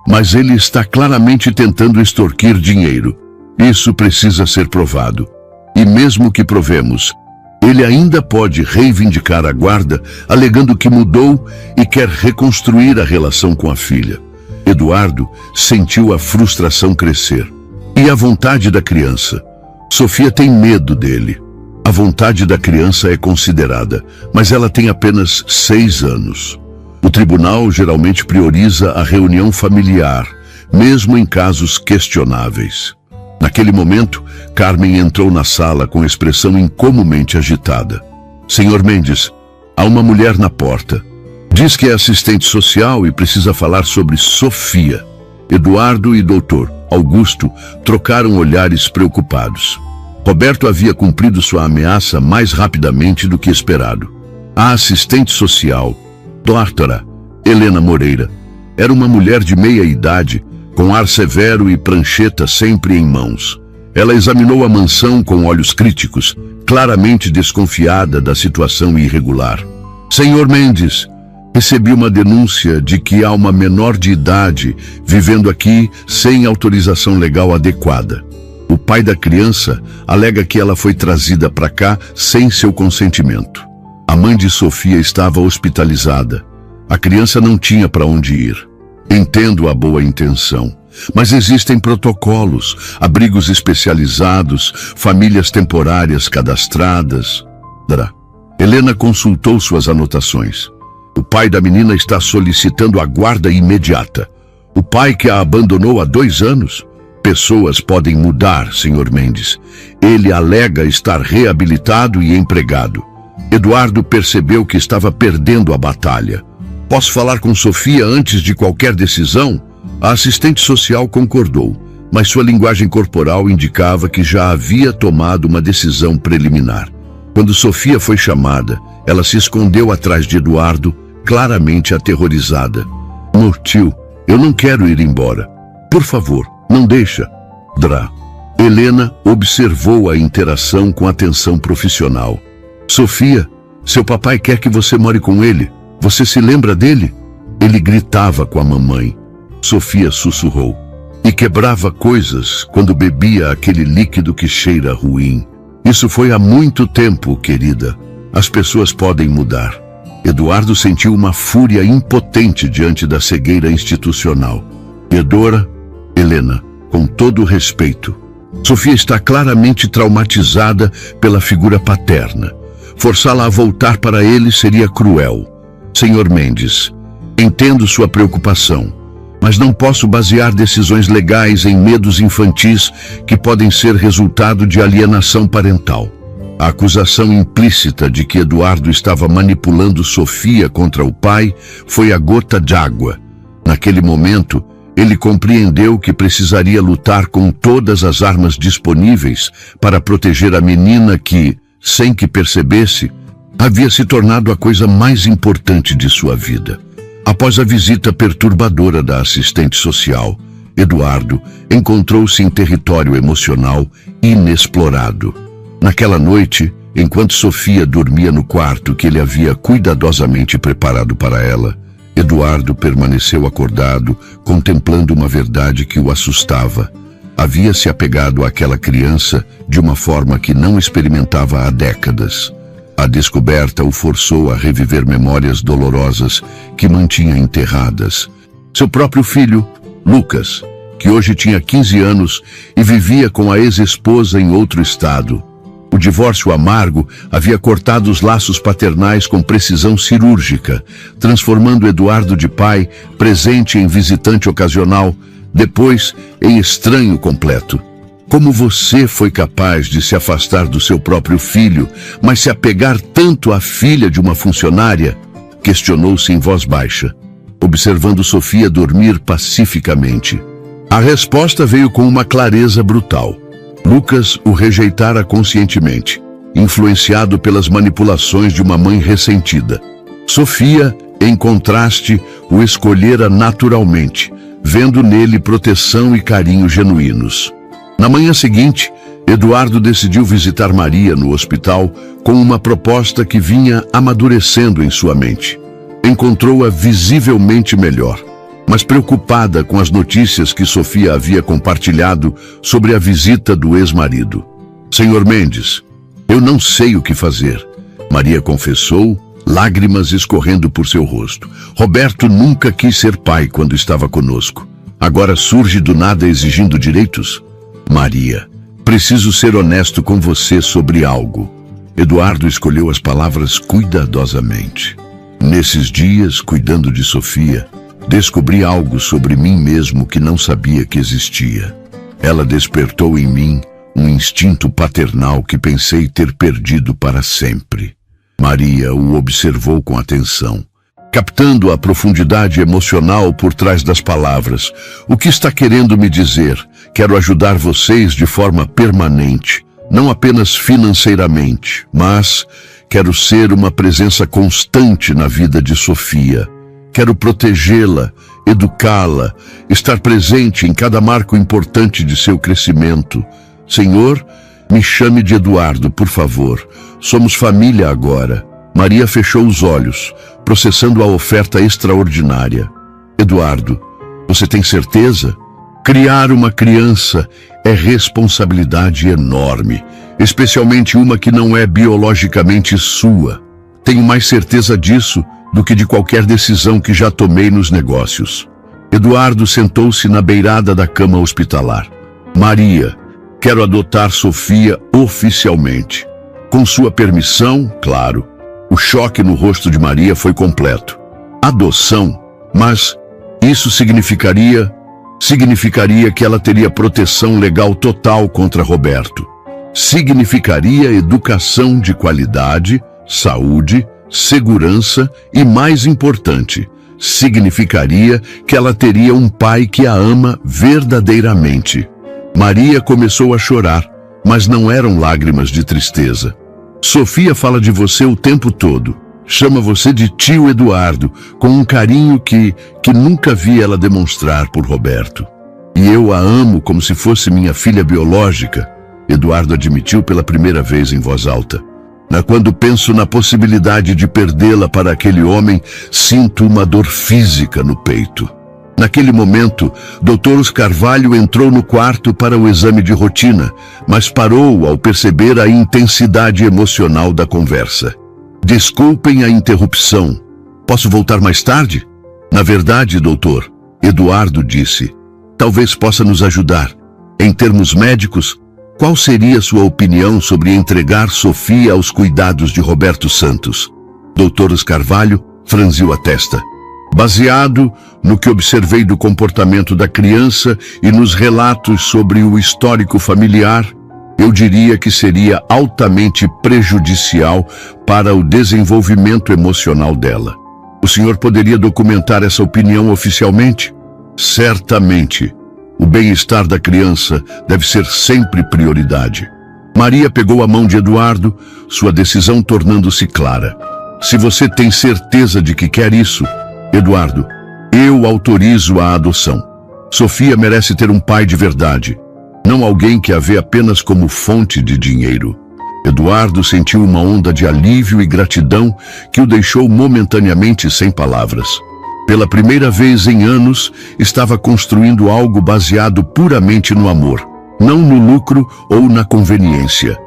Mas ele está claramente tentando extorquir dinheiro. Isso precisa ser provado. E mesmo que provemos, ele ainda pode reivindicar a guarda, alegando que mudou e quer reconstruir a relação com a filha. Eduardo sentiu a frustração crescer. E a vontade da criança? Sofia tem medo dele. A vontade da criança é considerada, mas ela tem apenas 6 anos. O tribunal geralmente prioriza a reunião familiar, mesmo em casos questionáveis. Naquele momento, Carmen entrou na sala com expressão incomumente agitada. Senhor Mendes, há uma mulher na porta. Diz que é assistente social e precisa falar sobre Sofia. Eduardo e Dr. Augusto trocaram olhares preocupados. Roberto havia cumprido sua ameaça mais rapidamente do que esperado. A assistente social, Dra. Helena Moreira, era uma mulher de meia idade, com ar severo e prancheta sempre em mãos. Ela examinou a mansão com olhos críticos, claramente desconfiada da situação irregular. Senhor Mendes, recebi uma denúncia de que há uma menor de idade vivendo aqui sem autorização legal adequada. O pai da criança alega que ela foi trazida para cá sem seu consentimento. A mãe de Sofia estava hospitalizada. A criança não tinha para onde ir. Entendo a boa intenção, mas existem protocolos, abrigos especializados, famílias temporárias cadastradas. Helena consultou suas anotações. O pai da menina está solicitando a guarda imediata. O pai que a abandonou há 2 anos? Pessoas podem mudar, Sr. Mendes. Ele alega estar reabilitado e empregado. Eduardo percebeu que estava perdendo a batalha. Posso falar com Sofia antes de qualquer decisão? A assistente social concordou, mas sua linguagem corporal indicava que já havia tomado uma decisão preliminar. Quando Sofia foi chamada, ela se escondeu atrás de Eduardo, claramente aterrorizada. Meu tio, eu não quero ir embora. Por favor, não deixa. Helena observou a interação com atenção profissional. Sofia, seu papai quer que você more com ele. Você se lembra dele? Ele gritava com a mamãe. Sofia sussurrou. E quebrava coisas quando bebia aquele líquido que cheira ruim. Isso foi há muito tempo, querida. As pessoas podem mudar. Eduardo sentiu uma fúria impotente diante da cegueira institucional. Helena, com todo o respeito. Sofia está claramente traumatizada pela figura paterna. Forçá-la a voltar para ele seria cruel. Senhor Mendes, entendo sua preocupação, mas não posso basear decisões legais em medos infantis que podem ser resultado de alienação parental. A acusação implícita de que Eduardo estava manipulando Sofia contra o pai foi a gota d'água. Naquele momento, ele compreendeu que precisaria lutar com todas as armas disponíveis para proteger a menina que, sem que percebesse, havia se tornado a coisa mais importante de sua vida. Após a visita perturbadora da assistente social, Eduardo encontrou-se em território emocional inexplorado. Naquela noite, enquanto Sofia dormia no quarto que ele havia cuidadosamente preparado para ela, Eduardo permaneceu acordado, contemplando uma verdade que o assustava. Havia se apegado àquela criança de uma forma que não experimentava há décadas. A descoberta o forçou a reviver memórias dolorosas que mantinha enterradas. Seu próprio filho, Lucas, que hoje tinha 15 anos e vivia com a ex-esposa em outro estado. O divórcio amargo havia cortado os laços paternais com precisão cirúrgica, transformando Eduardo de pai, presente em visitante ocasional, depois em estranho completo. Como você foi capaz de se afastar do seu próprio filho, mas se apegar tanto à filha de uma funcionária? Questionou-se em voz baixa, observando Sofia dormir pacificamente. A resposta veio com uma clareza brutal. Lucas o rejeitara conscientemente, influenciado pelas manipulações de uma mãe ressentida. Sofia, em contraste, o escolhera naturalmente, vendo nele proteção e carinho genuínos. Na manhã seguinte, Eduardo decidiu visitar Maria no hospital com uma proposta que vinha amadurecendo em sua mente. Encontrou-a visivelmente melhor, mas preocupada com as notícias que Sofia havia compartilhado sobre a visita do ex-marido. Senhor Mendes, eu não sei o que fazer, Maria confessou, lágrimas escorrendo por seu rosto. Roberto nunca quis ser pai quando estava conosco. Agora surge do nada exigindo direitos? Maria, preciso ser honesto com você sobre algo. Eduardo escolheu as palavras cuidadosamente. Nesses dias, cuidando de Sofia, descobri algo sobre mim mesmo que não sabia que existia. Ela despertou em mim um instinto paternal que pensei ter perdido para sempre. Maria o observou com atenção, captando a profundidade emocional por trás das palavras. O que está querendo me dizer? Quero ajudar vocês de forma permanente, não apenas financeiramente, mas quero ser uma presença constante na vida de Sofia. Quero protegê-la, educá-la, estar presente em cada marco importante de seu crescimento. Senhor, me chame de Eduardo, por favor. Somos família agora. Maria fechou os olhos, processando a oferta extraordinária. Eduardo, você tem certeza? Criar uma criança é responsabilidade enorme, especialmente uma que não é biologicamente sua. Tenho mais certeza disso do que de qualquer decisão que já tomei nos negócios. Eduardo sentou-se na beirada da cama hospitalar. Maria, quero adotar Sofia oficialmente. Com sua permissão, claro. O choque no rosto de Maria foi completo. Adoção? Mas isso significaria que ela teria proteção legal total contra Roberto. Significaria educação de qualidade, saúde, segurança e, mais importante, significaria que ela teria um pai que a ama verdadeiramente. Maria começou a chorar, mas não eram lágrimas de tristeza. Sofia fala de você o tempo todo. Chama você de tio Eduardo, com um carinho que nunca vi ela demonstrar por Roberto. E eu a amo como se fosse minha filha biológica, Eduardo admitiu pela primeira vez em voz alta. Quando penso na possibilidade de perdê-la para aquele homem, sinto uma dor física no peito. Naquele momento, Dr. Carvalho entrou no quarto para o exame de rotina, mas parou ao perceber a intensidade emocional da conversa. Desculpem a interrupção. Posso voltar mais tarde? Na verdade, doutor, Eduardo disse, talvez possa nos ajudar. Em termos médicos, qual seria sua opinião sobre entregar Sofia aos cuidados de Roberto Santos? Dr. Carvalho franziu a testa. Baseado no que observei do comportamento da criança e nos relatos sobre o histórico familiar, eu diria que seria altamente prejudicial para o desenvolvimento emocional dela. O senhor poderia documentar essa opinião oficialmente? Certamente. O bem-estar da criança deve ser sempre prioridade. Maria pegou a mão de Eduardo, sua decisão tornando-se clara. Se você tem certeza de que quer isso, Eduardo, eu autorizo a adoção. Sofia merece ter um pai de verdade, não alguém que a vê apenas como fonte de dinheiro. Eduardo sentiu uma onda de alívio e gratidão que o deixou momentaneamente sem palavras. Pela primeira vez em anos, estava construindo algo baseado puramente no amor, não no lucro ou na conveniência.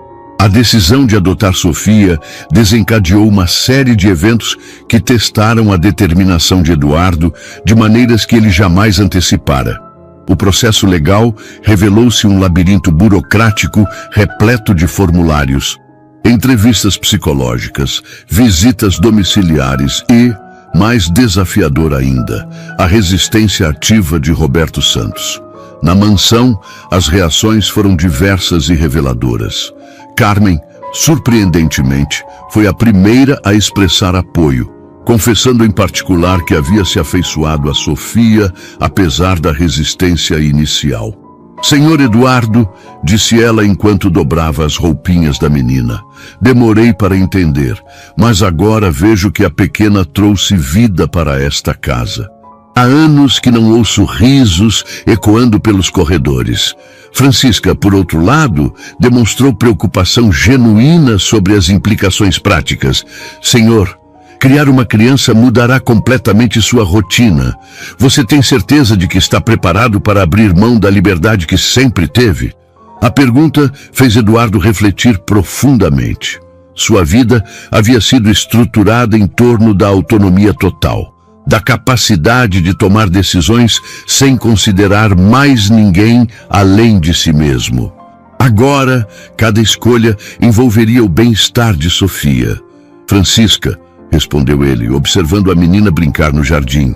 A decisão de adotar Sofia desencadeou uma série de eventos que testaram a determinação de Eduardo de maneiras que ele jamais antecipara. O processo legal revelou-se um labirinto burocrático repleto de formulários, entrevistas psicológicas, visitas domiciliares e, mais desafiador ainda, a resistência ativa de Roberto Santos. Na mansão, as reações foram diversas e reveladoras. Carmen, surpreendentemente, foi a primeira a expressar apoio, confessando em particular que havia se afeiçoado a Sofia, apesar da resistência inicial. Senhor Eduardo, disse ela enquanto dobrava as roupinhas da menina, demorei para entender, mas agora vejo que a pequena trouxe vida para esta casa. Há anos que não ouço risos ecoando pelos corredores. Francisca, por outro lado, demonstrou preocupação genuína sobre as implicações práticas. Senhor, criar uma criança mudará completamente sua rotina. Você tem certeza de que está preparado para abrir mão da liberdade que sempre teve? A pergunta fez Eduardo refletir profundamente. Sua vida havia sido estruturada em torno da autonomia total, da capacidade de tomar decisões sem considerar mais ninguém além de si mesmo. Agora, cada escolha envolveria o bem-estar de Sofia. Francisca, respondeu ele, observando a menina brincar no jardim.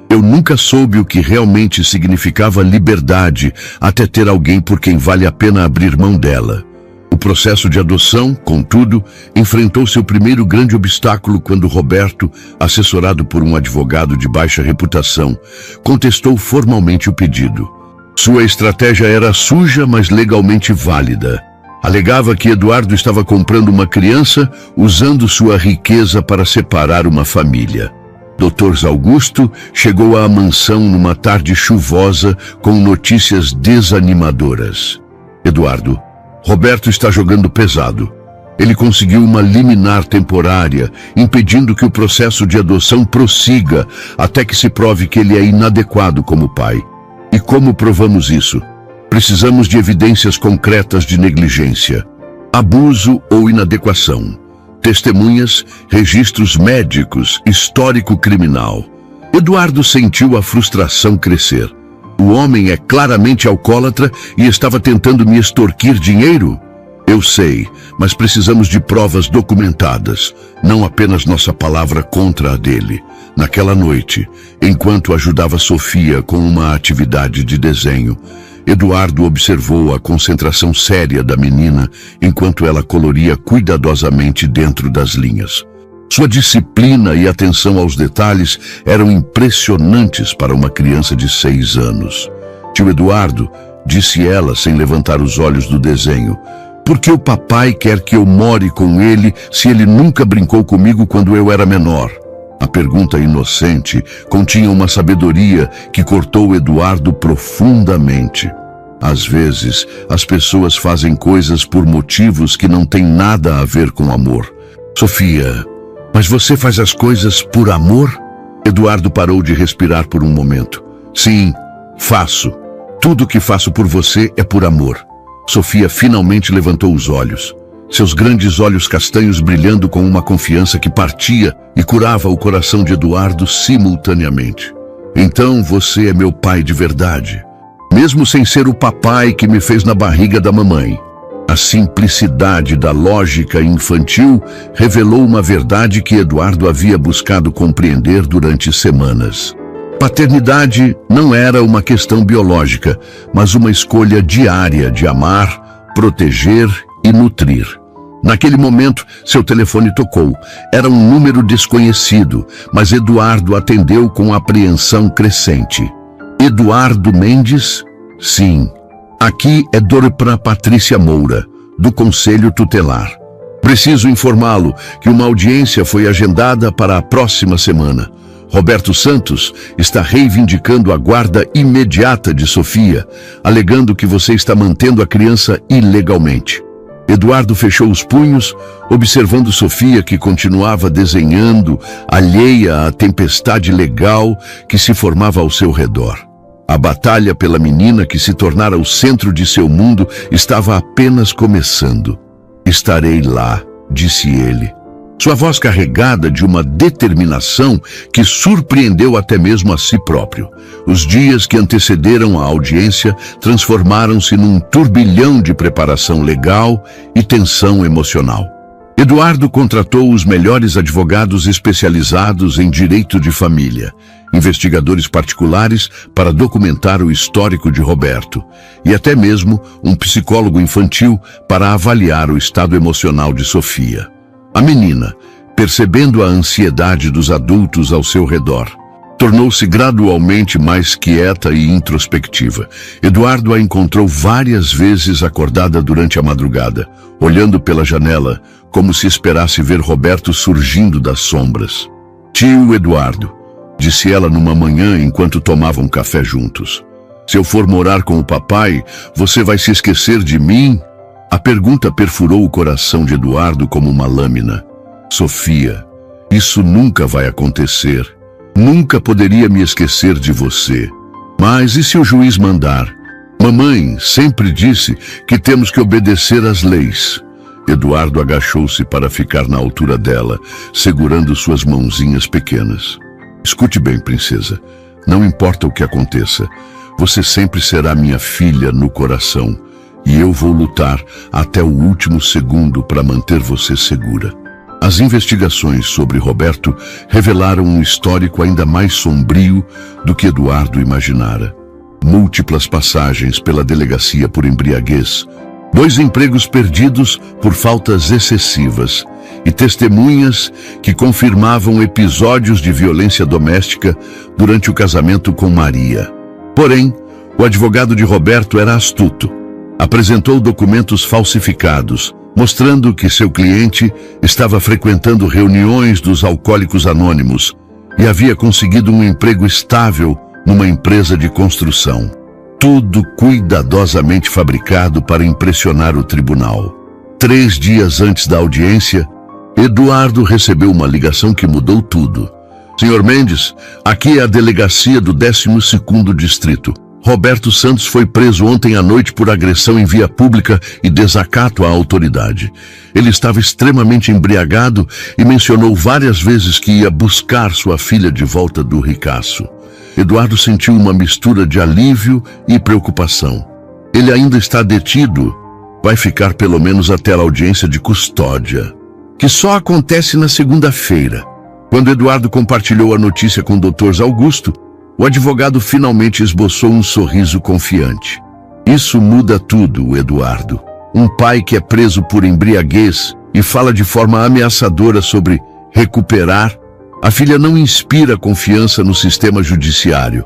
Eu nunca soube o que realmente significava liberdade até ter alguém por quem vale a pena abrir mão dela. O processo de adoção, contudo, enfrentou seu primeiro grande obstáculo quando Roberto, assessorado por um advogado de baixa reputação, contestou formalmente o pedido. Sua estratégia era suja, mas legalmente válida. Alegava que Eduardo estava comprando uma criança usando sua riqueza para separar uma família. Dr. Augusto chegou à mansão numa tarde chuvosa com notícias desanimadoras. Eduardo, Roberto está jogando pesado. Ele conseguiu uma liminar temporária, impedindo que o processo de adoção prossiga até que se prove que ele é inadequado como pai. E como provamos isso? Precisamos de evidências concretas de negligência, abuso ou inadequação. Testemunhas, registros médicos, histórico criminal. Eduardo sentiu a frustração crescer. O homem é claramente alcoólatra e estava tentando me extorquir dinheiro? Eu sei, mas precisamos de provas documentadas, não apenas nossa palavra contra a dele. Naquela noite, enquanto ajudava Sofia com uma atividade de desenho, Eduardo observou a concentração séria da menina enquanto ela coloria cuidadosamente dentro das linhas. Sua disciplina e atenção aos detalhes eram impressionantes para uma criança de 6 anos. Tio Eduardo, disse ela sem levantar os olhos do desenho, por que o papai quer que eu more com ele se ele nunca brincou comigo quando eu era menor? A pergunta inocente continha uma sabedoria que cortou Eduardo profundamente. Às vezes, as pessoas fazem coisas por motivos que não têm nada a ver com amor. Sofia, mas você faz as coisas por amor? Eduardo parou de respirar por um momento. Sim, faço. Tudo o que faço por você é por amor. Sofia finalmente levantou os olhos. Seus grandes olhos castanhos brilhando com uma confiança que partia e curava o coração de Eduardo simultaneamente. Então você é meu pai de verdade, mesmo sem ser o papai que me fez na barriga da mamãe. A simplicidade da lógica infantil revelou uma verdade que Eduardo havia buscado compreender durante semanas. Paternidade não era uma questão biológica, mas uma escolha diária de amar, proteger e nutrir. Naquele momento, seu telefone tocou. Era um número desconhecido, mas Eduardo atendeu com apreensão crescente. Eduardo Mendes? Sim. Aqui é Dora Patrícia Moura, do Conselho Tutelar. Preciso informá-lo que uma audiência foi agendada para a próxima semana. Roberto Santos está reivindicando a guarda imediata de Sofia, alegando que você está mantendo a criança ilegalmente. Eduardo fechou os punhos, observando Sofia, que continuava desenhando, alheia à tempestade legal que se formava ao seu redor. A batalha pela menina que se tornara o centro de seu mundo estava apenas começando. Estarei lá, disse ele. Sua voz carregada de uma determinação que surpreendeu até mesmo a si próprio. Os dias que antecederam a audiência transformaram-se num turbilhão de preparação legal e tensão emocional. Eduardo contratou os melhores advogados especializados em direito de família, investigadores particulares para documentar o histórico de Roberto, e até mesmo um psicólogo infantil para avaliar o estado emocional de Sofia. A menina, percebendo a ansiedade dos adultos ao seu redor, tornou-se gradualmente mais quieta e introspectiva. Eduardo a encontrou várias vezes acordada durante a madrugada, olhando pela janela, como se esperasse ver Roberto surgindo das sombras. Tio Eduardo, disse ela numa manhã enquanto tomavam café juntos. Se eu for morar com o papai, você vai se esquecer de mim? A pergunta perfurou o coração de Eduardo como uma lâmina. Sofia, isso nunca vai acontecer. Nunca poderia me esquecer de você. Mas e se o juiz mandar? Mamãe sempre disse que temos que obedecer às leis. Eduardo agachou-se para ficar na altura dela, segurando suas mãozinhas pequenas. Escute bem, princesa. Não importa o que aconteça, você sempre será minha filha no coração. E eu vou lutar até o último segundo para manter você segura. As investigações sobre Roberto revelaram um histórico ainda mais sombrio do que Eduardo imaginara. Múltiplas passagens pela delegacia por embriaguez, 2 empregos perdidos por faltas excessivas e testemunhas que confirmavam episódios de violência doméstica durante o casamento com Maria. Porém, o advogado de Roberto era astuto. Apresentou documentos falsificados, mostrando que seu cliente estava frequentando reuniões dos Alcoólicos Anônimos e havia conseguido um emprego estável numa empresa de construção. Tudo cuidadosamente fabricado para impressionar o tribunal. 3 dias antes da audiência, Eduardo recebeu uma ligação que mudou tudo. Senhor Mendes, aqui é a delegacia do 12º Distrito. Roberto Santos foi preso ontem à noite por agressão em via pública e desacato à autoridade. Ele estava extremamente embriagado e mencionou várias vezes que ia buscar sua filha de volta do ricaço. Eduardo sentiu uma mistura de alívio e preocupação. Ele ainda está detido. Vai ficar pelo menos até a audiência de custódia, que só acontece na segunda-feira. Quando Eduardo compartilhou a notícia com o Dr. Augusto, o advogado finalmente esboçou um sorriso confiante. Isso muda tudo, Eduardo. Um pai que é preso por embriaguez e fala de forma ameaçadora sobre recuperar. A filha não inspira confiança no sistema judiciário.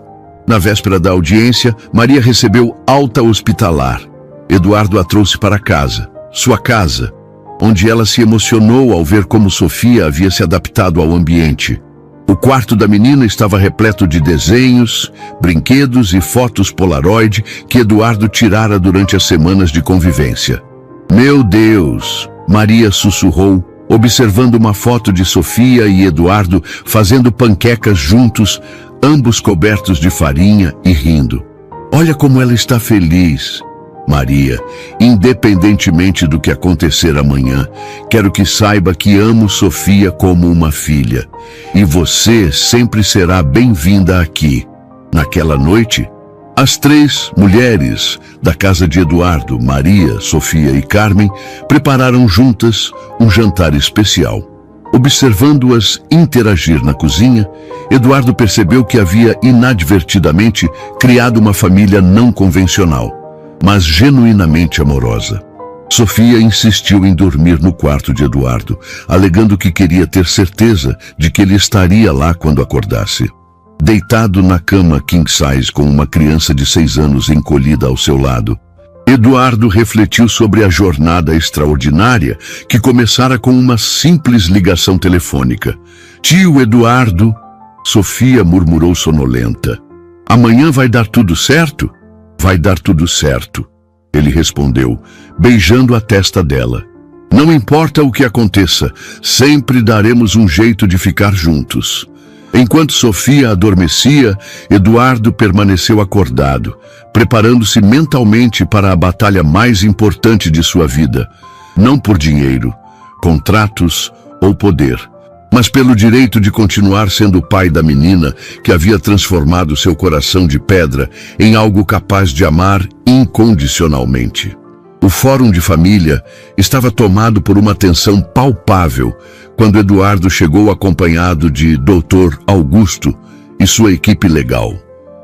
Na véspera da audiência, Maria recebeu alta hospitalar. Eduardo a trouxe para casa, sua casa, onde ela se emocionou ao ver como Sofia havia se adaptado ao ambiente. O quarto da menina estava repleto de desenhos, brinquedos e fotos Polaroid que Eduardo tirara durante as semanas de convivência. Meu Deus! Maria sussurrou, observando uma foto de Sofia e Eduardo fazendo panquecas juntos, ambos cobertos de farinha e rindo. Olha como ela está feliz. Maria, independentemente do que acontecer amanhã, quero que saiba que amo Sofia como uma filha. E você sempre será bem-vinda aqui. Naquela noite, as 3 mulheres da casa de Eduardo, Maria, Sofia e Carmen, prepararam juntas um jantar especial. Observando-as interagir na cozinha, Eduardo percebeu que havia inadvertidamente criado uma família não convencional, mas genuinamente amorosa. Sofia insistiu em dormir no quarto de Eduardo, alegando que queria ter certeza de que ele estaria lá quando acordasse. Deitado na cama king size com uma criança de 6 anos encolhida ao seu lado, Eduardo refletiu sobre a jornada extraordinária que começara com uma simples ligação telefônica. Tio Eduardo, Sofia murmurou sonolenta. Amanhã vai dar tudo certo? Vai dar tudo certo, ele respondeu, beijando a testa dela. Não importa o que aconteça, sempre daremos um jeito de ficar juntos. Enquanto Sofia adormecia, Eduardo permaneceu acordado, preparando-se mentalmente para a batalha mais importante de sua vida, não por dinheiro, contratos ou poder, mas pelo direito de continuar sendo o pai da menina que havia transformado seu coração de pedra em algo capaz de amar incondicionalmente. O fórum de família estava tomado por uma tensão palpável quando Eduardo chegou acompanhado de Dr. Augusto e sua equipe legal.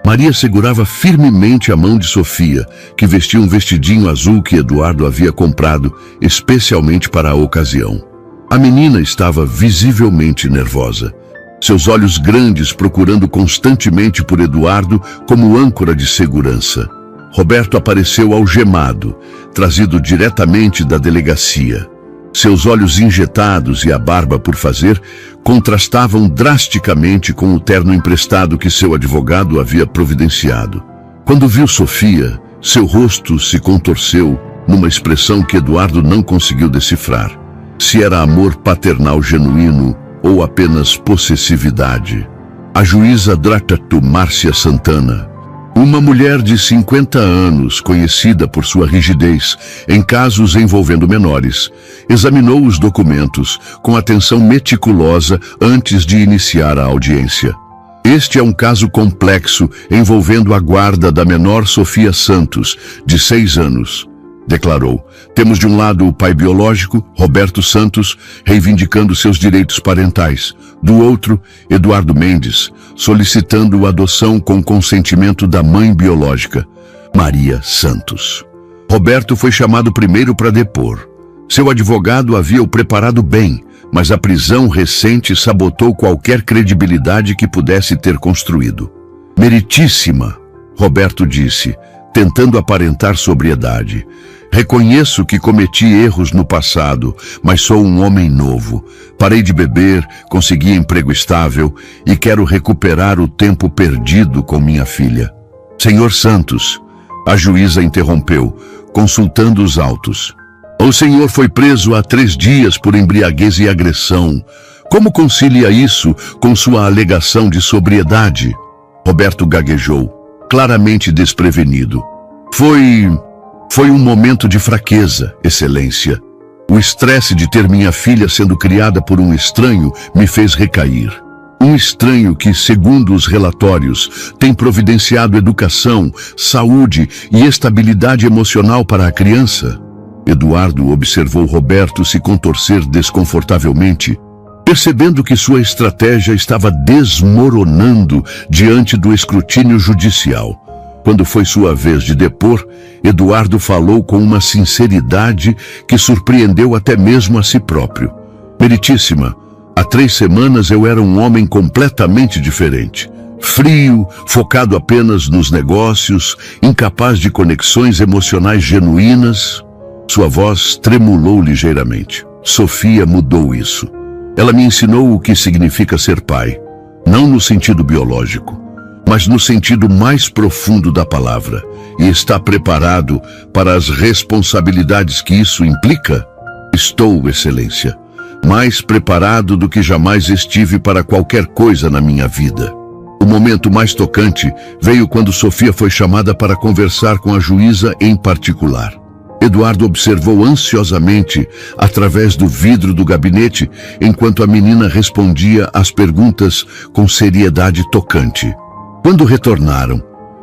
Maria segurava firmemente a mão de Sofia, que vestia um vestidinho azul que Eduardo havia comprado especialmente para a ocasião. A menina estava visivelmente nervosa, seus olhos grandes procurando constantemente por Eduardo como âncora de segurança. Roberto apareceu algemado, trazido diretamente da delegacia. Seus olhos injetados e a barba por fazer contrastavam drasticamente com o terno emprestado que seu advogado havia providenciado. Quando viu Sofia, seu rosto se contorceu numa expressão que Eduardo não conseguiu decifrar. Se era amor paternal genuíno ou apenas possessividade. A juíza Dratatu Márcia Santana, uma mulher de 50 anos, conhecida por sua rigidez em casos envolvendo menores, examinou os documentos com atenção meticulosa antes de iniciar a audiência. Este é um caso complexo envolvendo a guarda da menor Sofia Santos, de 6 anos. declarou. Temos de um lado o pai biológico, Roberto Santos, reivindicando seus direitos parentais. Do outro, Eduardo Mendes, solicitando a adoção com consentimento da mãe biológica, Maria Santos. Roberto foi chamado primeiro para depor. Seu advogado havia o preparado bem, mas a prisão recente sabotou qualquer credibilidade que pudesse ter construído. Meritíssima, Roberto disse, tentando aparentar sobriedade. Reconheço que cometi erros no passado, mas sou um homem novo. Parei de beber, consegui emprego estável e quero recuperar o tempo perdido com minha filha. Senhor Santos, a juíza interrompeu, consultando os autos. O senhor foi preso há 3 dias por embriaguez e agressão. Como concilia isso com sua alegação de sobriedade? Roberto gaguejou, claramente desprevenido. Foi um momento de fraqueza, Excelência. O estresse de ter minha filha sendo criada por um estranho me fez recair. Um estranho que, segundo os relatórios, tem providenciado educação, saúde e estabilidade emocional para a criança. Eduardo observou Roberto se contorcer desconfortavelmente, percebendo que sua estratégia estava desmoronando diante do escrutínio judicial. Quando foi sua vez de depor, Eduardo falou com uma sinceridade que surpreendeu até mesmo a si próprio. Meritíssima, há 3 semanas eu era um homem completamente diferente. Frio, focado apenas nos negócios, incapaz de conexões emocionais genuínas. Sua voz tremulou ligeiramente. Sofia mudou isso. Ela me ensinou o que significa ser pai, não no sentido biológico, mas no sentido mais profundo da palavra, e está preparado para as responsabilidades que isso implica? Estou, Excelência, mais preparado do que jamais estive para qualquer coisa na minha vida. O momento mais tocante veio quando Sofia foi chamada para conversar com a juíza em particular. Eduardo observou ansiosamente através do vidro do gabinete enquanto a menina respondia às perguntas com seriedade tocante. Quando retornaram,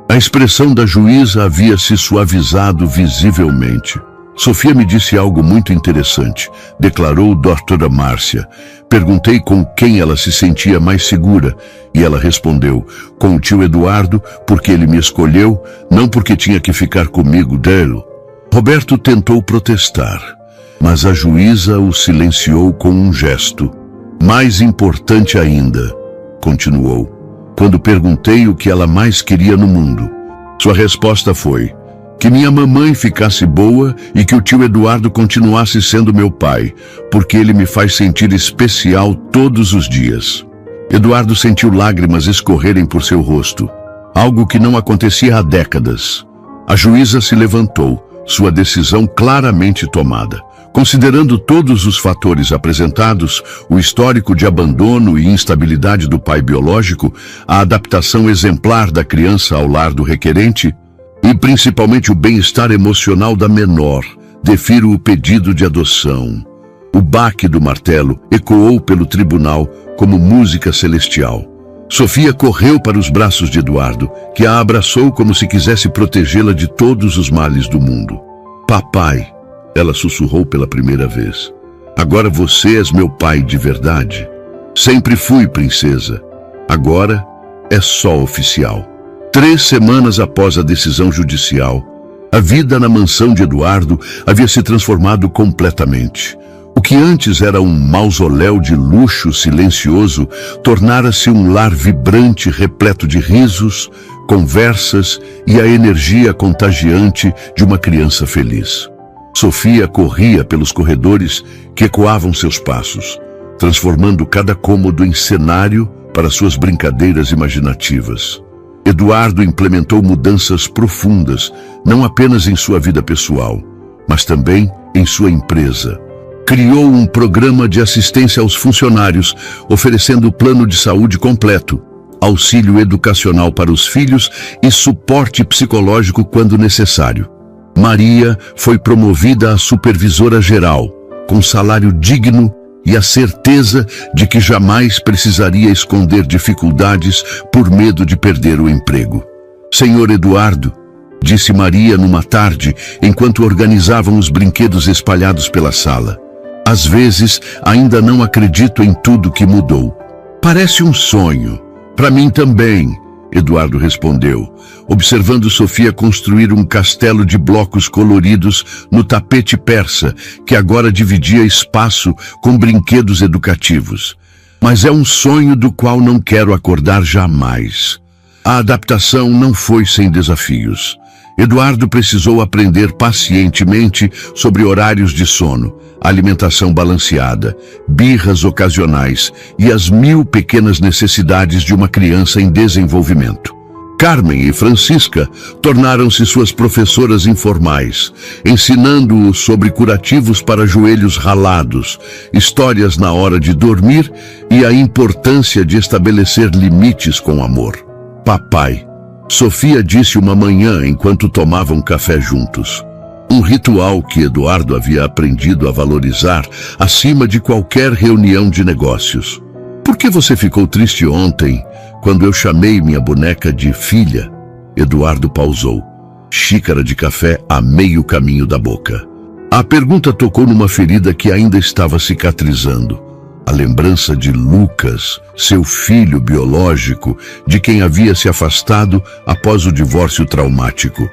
a expressão da juíza havia se suavizado visivelmente. Sofia me disse algo muito interessante, declarou doutora Márcia. Perguntei com quem ela se sentia mais segura e ela respondeu, com o tio Eduardo, porque ele me escolheu, não porque tinha que ficar comigo dele. Roberto tentou protestar, mas a juíza o silenciou com um gesto. Mais importante ainda, continuou, quando perguntei o que ela mais queria no mundo. Sua resposta foi, que minha mamãe ficasse boa e que o tio Eduardo continuasse sendo meu pai, porque ele me faz sentir especial todos os dias. Eduardo sentiu lágrimas escorrerem por seu rosto, algo que não acontecia há décadas. A juíza se levantou, sua decisão claramente tomada. Considerando todos os fatores apresentados, o histórico de abandono e instabilidade do pai biológico, a adaptação exemplar da criança ao lar do requerente e principalmente o bem-estar emocional da menor, defiro o pedido de adoção. O baque do martelo ecoou pelo tribunal como música celestial. Sofia correu para os braços de Eduardo, que a abraçou como se quisesse protegê-la de todos os males do mundo. Papai, ela sussurrou pela primeira vez. Agora você és meu pai de verdade. Sempre fui, princesa. Agora é só oficial. 3 semanas após a decisão judicial, a vida na mansão de Eduardo havia se transformado completamente. O que antes era um mausoléu de luxo silencioso, tornara-se um lar vibrante repleto de risos, conversas e a energia contagiante de uma criança feliz. Sofia corria pelos corredores que ecoavam seus passos, transformando cada cômodo em cenário para suas brincadeiras imaginativas. Eduardo implementou mudanças profundas, não apenas em sua vida pessoal, mas também em sua empresa. Criou um programa de assistência aos funcionários, oferecendo plano de saúde completo, auxílio educacional para os filhos e suporte psicológico quando necessário. Maria foi promovida a supervisora geral, com salário digno e a certeza de que jamais precisaria esconder dificuldades por medo de perder o emprego. Senhor Eduardo, disse Maria numa tarde, enquanto organizavam os brinquedos espalhados pela sala. Às vezes, ainda não acredito em tudo que mudou. Parece um sonho. Para mim também, Eduardo respondeu, observando Sofia construir um castelo de blocos coloridos no tapete persa, que agora dividia espaço com brinquedos educativos. Mas é um sonho do qual não quero acordar jamais. A adaptação não foi sem desafios. Eduardo precisou aprender pacientemente sobre horários de sono, alimentação balanceada, birras ocasionais e as 1000 pequenas necessidades de uma criança em desenvolvimento. Carmen e Francisca tornaram-se suas professoras informais, ensinando-o sobre curativos para joelhos ralados, histórias na hora de dormir e a importância de estabelecer limites com amor. Papai, Sofia disse uma manhã enquanto tomavam café juntos. Um ritual que Eduardo havia aprendido a valorizar acima de qualquer reunião de negócios. Por que você ficou triste ontem, quando eu chamei minha boneca de filha? Eduardo pausou, xícara de café a meio caminho da boca. A pergunta tocou numa ferida que ainda estava cicatrizando. A lembrança de Lucas, seu filho biológico, de quem havia se afastado após o divórcio traumático.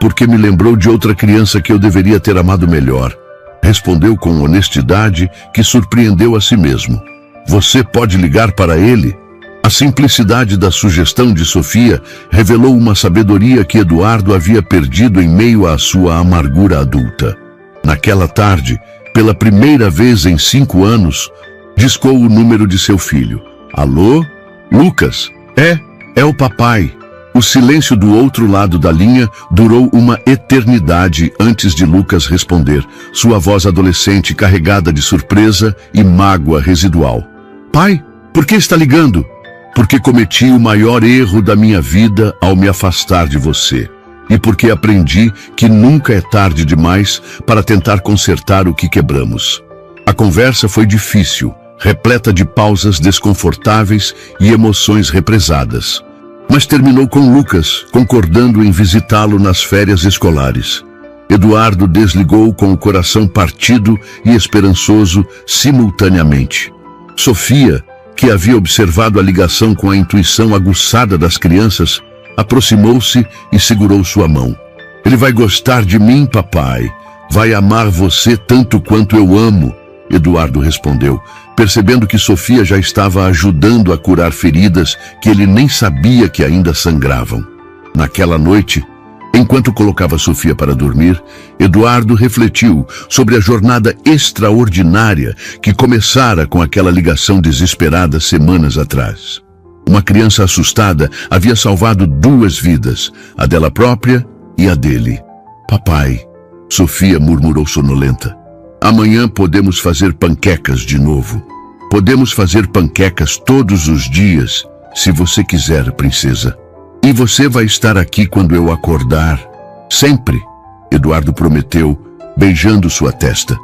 Porque me lembrou de outra criança que eu deveria ter amado melhor. Respondeu com honestidade que surpreendeu a si mesmo. Você pode ligar para ele? A simplicidade da sugestão de Sofia revelou uma sabedoria que Eduardo havia perdido em meio à sua amargura adulta. Naquela tarde, pela primeira vez em 5 anos, discou o número de seu filho. Alô? Lucas? É o papai. O silêncio do outro lado da linha durou uma eternidade antes de Lucas responder, sua voz adolescente carregada de surpresa e mágoa residual. Pai, por que está ligando? Porque cometi o maior erro da minha vida ao me afastar de você. E porque aprendi que nunca é tarde demais para tentar consertar o que quebramos. A conversa foi difícil, repleta de pausas desconfortáveis e emoções represadas. Mas terminou com Lucas, concordando em visitá-lo nas férias escolares. Eduardo desligou com o coração partido e esperançoso simultaneamente. Sofia, que havia observado a ligação com a intuição aguçada das crianças, aproximou-se e segurou sua mão. Ele vai gostar de mim, papai. Vai amar você tanto quanto eu amo, Eduardo respondeu, percebendo que Sofia já estava ajudando a curar feridas que ele nem sabia que ainda sangravam. Naquela noite, enquanto colocava Sofia para dormir, Eduardo refletiu sobre a jornada extraordinária que começara com aquela ligação desesperada semanas atrás. Uma criança assustada havia salvado 2 vidas, a dela própria e a dele. Papai, Sofia murmurou sonolenta. Amanhã podemos fazer panquecas de novo. Podemos fazer panquecas todos os dias, se você quiser, princesa. E você vai estar aqui quando eu acordar. Sempre, Eduardo prometeu, beijando sua testa.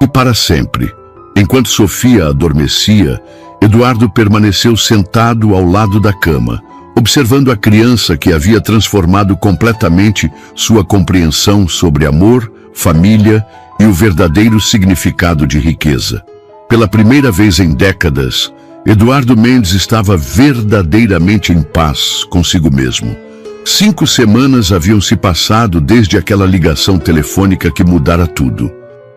E para sempre. Enquanto Sofia adormecia, Eduardo permaneceu sentado ao lado da cama, observando a criança que havia transformado completamente sua compreensão sobre amor, família e o verdadeiro significado de riqueza. Pela primeira vez em décadas, Eduardo Mendes estava verdadeiramente em paz consigo mesmo. 5 semanas haviam se passado desde aquela ligação telefônica que mudara tudo.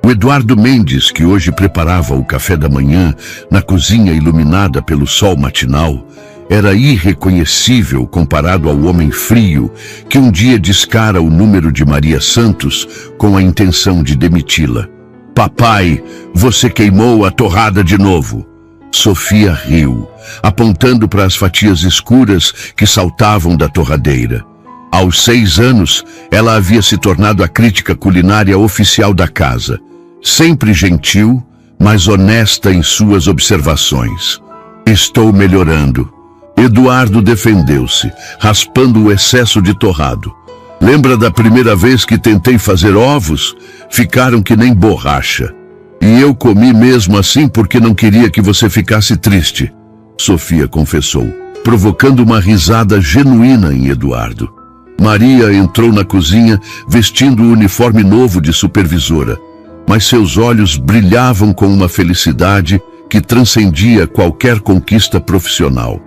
O Eduardo Mendes, que hoje preparava o café da manhã na cozinha iluminada pelo sol matinal, era irreconhecível comparado ao homem frio que um dia discara o número de Maria Santos com a intenção de demiti-la. Papai, você queimou a torrada de novo. Sofia riu, apontando para as fatias escuras que saltavam da torradeira. Aos 6 anos, ela havia se tornado a crítica culinária oficial da casa, sempre gentil, mas honesta em suas observações. Estou melhorando. Eduardo defendeu-se, raspando o excesso de torrado. Lembra da primeira vez que tentei fazer ovos? Ficaram que nem borracha. E eu comi mesmo assim porque não queria que você ficasse triste, Sofia confessou, provocando uma risada genuína em Eduardo. Maria entrou na cozinha vestindo o uniforme novo de supervisora, mas seus olhos brilhavam com uma felicidade que transcendia qualquer conquista profissional.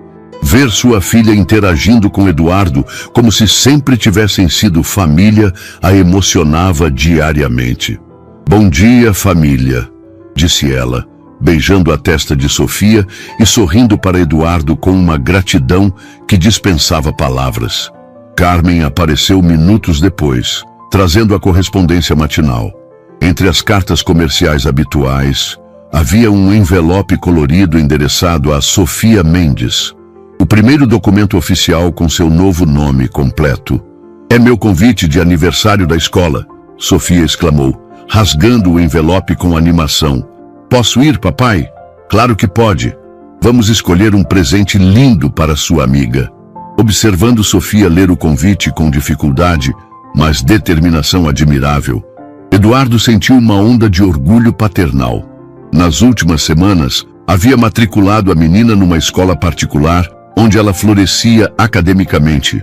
Ver sua filha interagindo com Eduardo como se sempre tivessem sido família a emocionava diariamente. "Bom dia, família", disse ela, beijando a testa de Sofia e sorrindo para Eduardo com uma gratidão que dispensava palavras. Carmen apareceu minutos depois, trazendo a correspondência matinal. Entre as cartas comerciais habituais, havia um envelope colorido endereçado a Sofia Mendes. O primeiro documento oficial com seu novo nome completo. "É meu convite de aniversário da escola", Sofia exclamou, rasgando o envelope com animação. "Posso ir, papai?" "Claro que pode. Vamos escolher um presente lindo para sua amiga." Observando Sofia ler o convite com dificuldade, mas determinação admirável, Eduardo sentiu uma onda de orgulho paternal. Nas últimas semanas, havia matriculado a menina numa escola particular, onde ela florescia academicamente,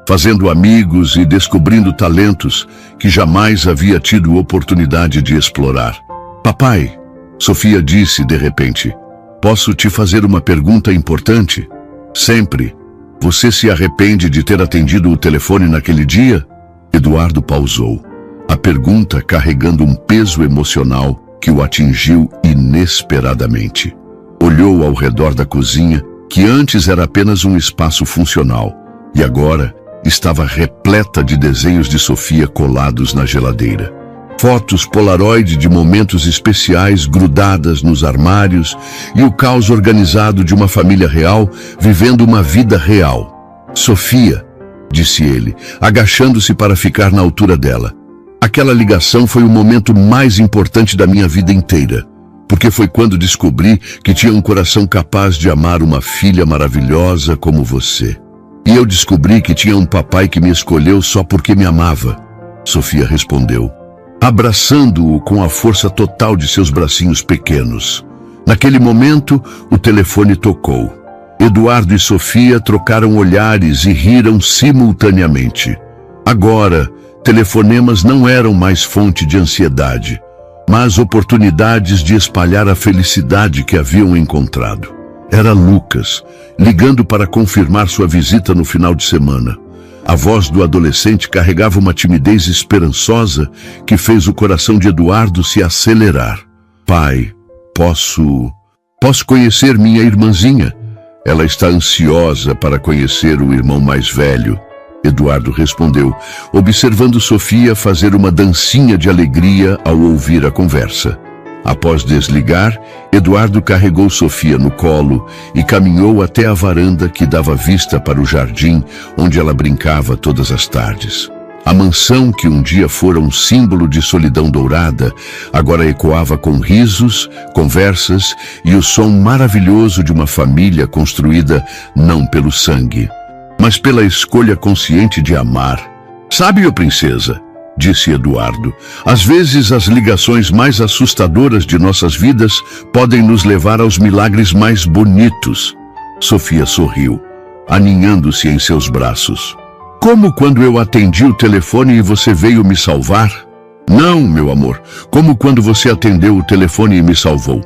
fazendo amigos e descobrindo talentos que jamais havia tido oportunidade de explorar. "Papai", Sofia disse de repente, "posso te fazer uma pergunta importante?" "Sempre. Você se arrepende de ter atendido o telefone naquele dia?" Eduardo pausou, a pergunta carregando um peso emocional que o atingiu inesperadamente. Olhou ao redor da cozinha, que antes era apenas um espaço funcional, e agora estava repleta de desenhos de Sofia colados na geladeira. Fotos Polaroid de momentos especiais grudadas nos armários e o caos organizado de uma família real vivendo uma vida real. "Sofia", disse ele, agachando-se para ficar na altura dela. "Aquela ligação foi o momento mais importante da minha vida inteira, porque foi quando descobri que tinha um coração capaz de amar uma filha maravilhosa como você. E eu descobri que tinha um papai que me escolheu só porque me amava", Sofia respondeu, abraçando-o com a força total de seus bracinhos pequenos. Naquele momento, o telefone tocou. Eduardo e Sofia trocaram olhares e riram simultaneamente. Agora, telefonemas não eram mais fonte de ansiedade, mas oportunidades de espalhar a felicidade que haviam encontrado. Era Lucas, ligando para confirmar sua visita no final de semana. A voz do adolescente carregava uma timidez esperançosa que fez o coração de Eduardo se acelerar. "Pai, posso conhecer minha irmãzinha? Ela está ansiosa para conhecer o irmão mais velho", Eduardo respondeu, observando Sofia fazer uma dancinha de alegria ao ouvir a conversa. Após desligar, Eduardo carregou Sofia no colo e caminhou até a varanda que dava vista para o jardim onde ela brincava todas as tardes. A mansão que um dia fora um símbolo de solidão dourada, agora ecoava com risos, conversas e o som maravilhoso de uma família construída não pelo sangue, mas pela escolha consciente de amar. "Sabe, ô princesa", disse Eduardo, "às vezes as ligações mais assustadoras de nossas vidas podem nos levar aos milagres mais bonitos." Sofia sorriu, aninhando-se em seus braços. "Como quando eu atendi o telefone e você veio me salvar?" "Não, meu amor, como quando você atendeu o telefone e me salvou."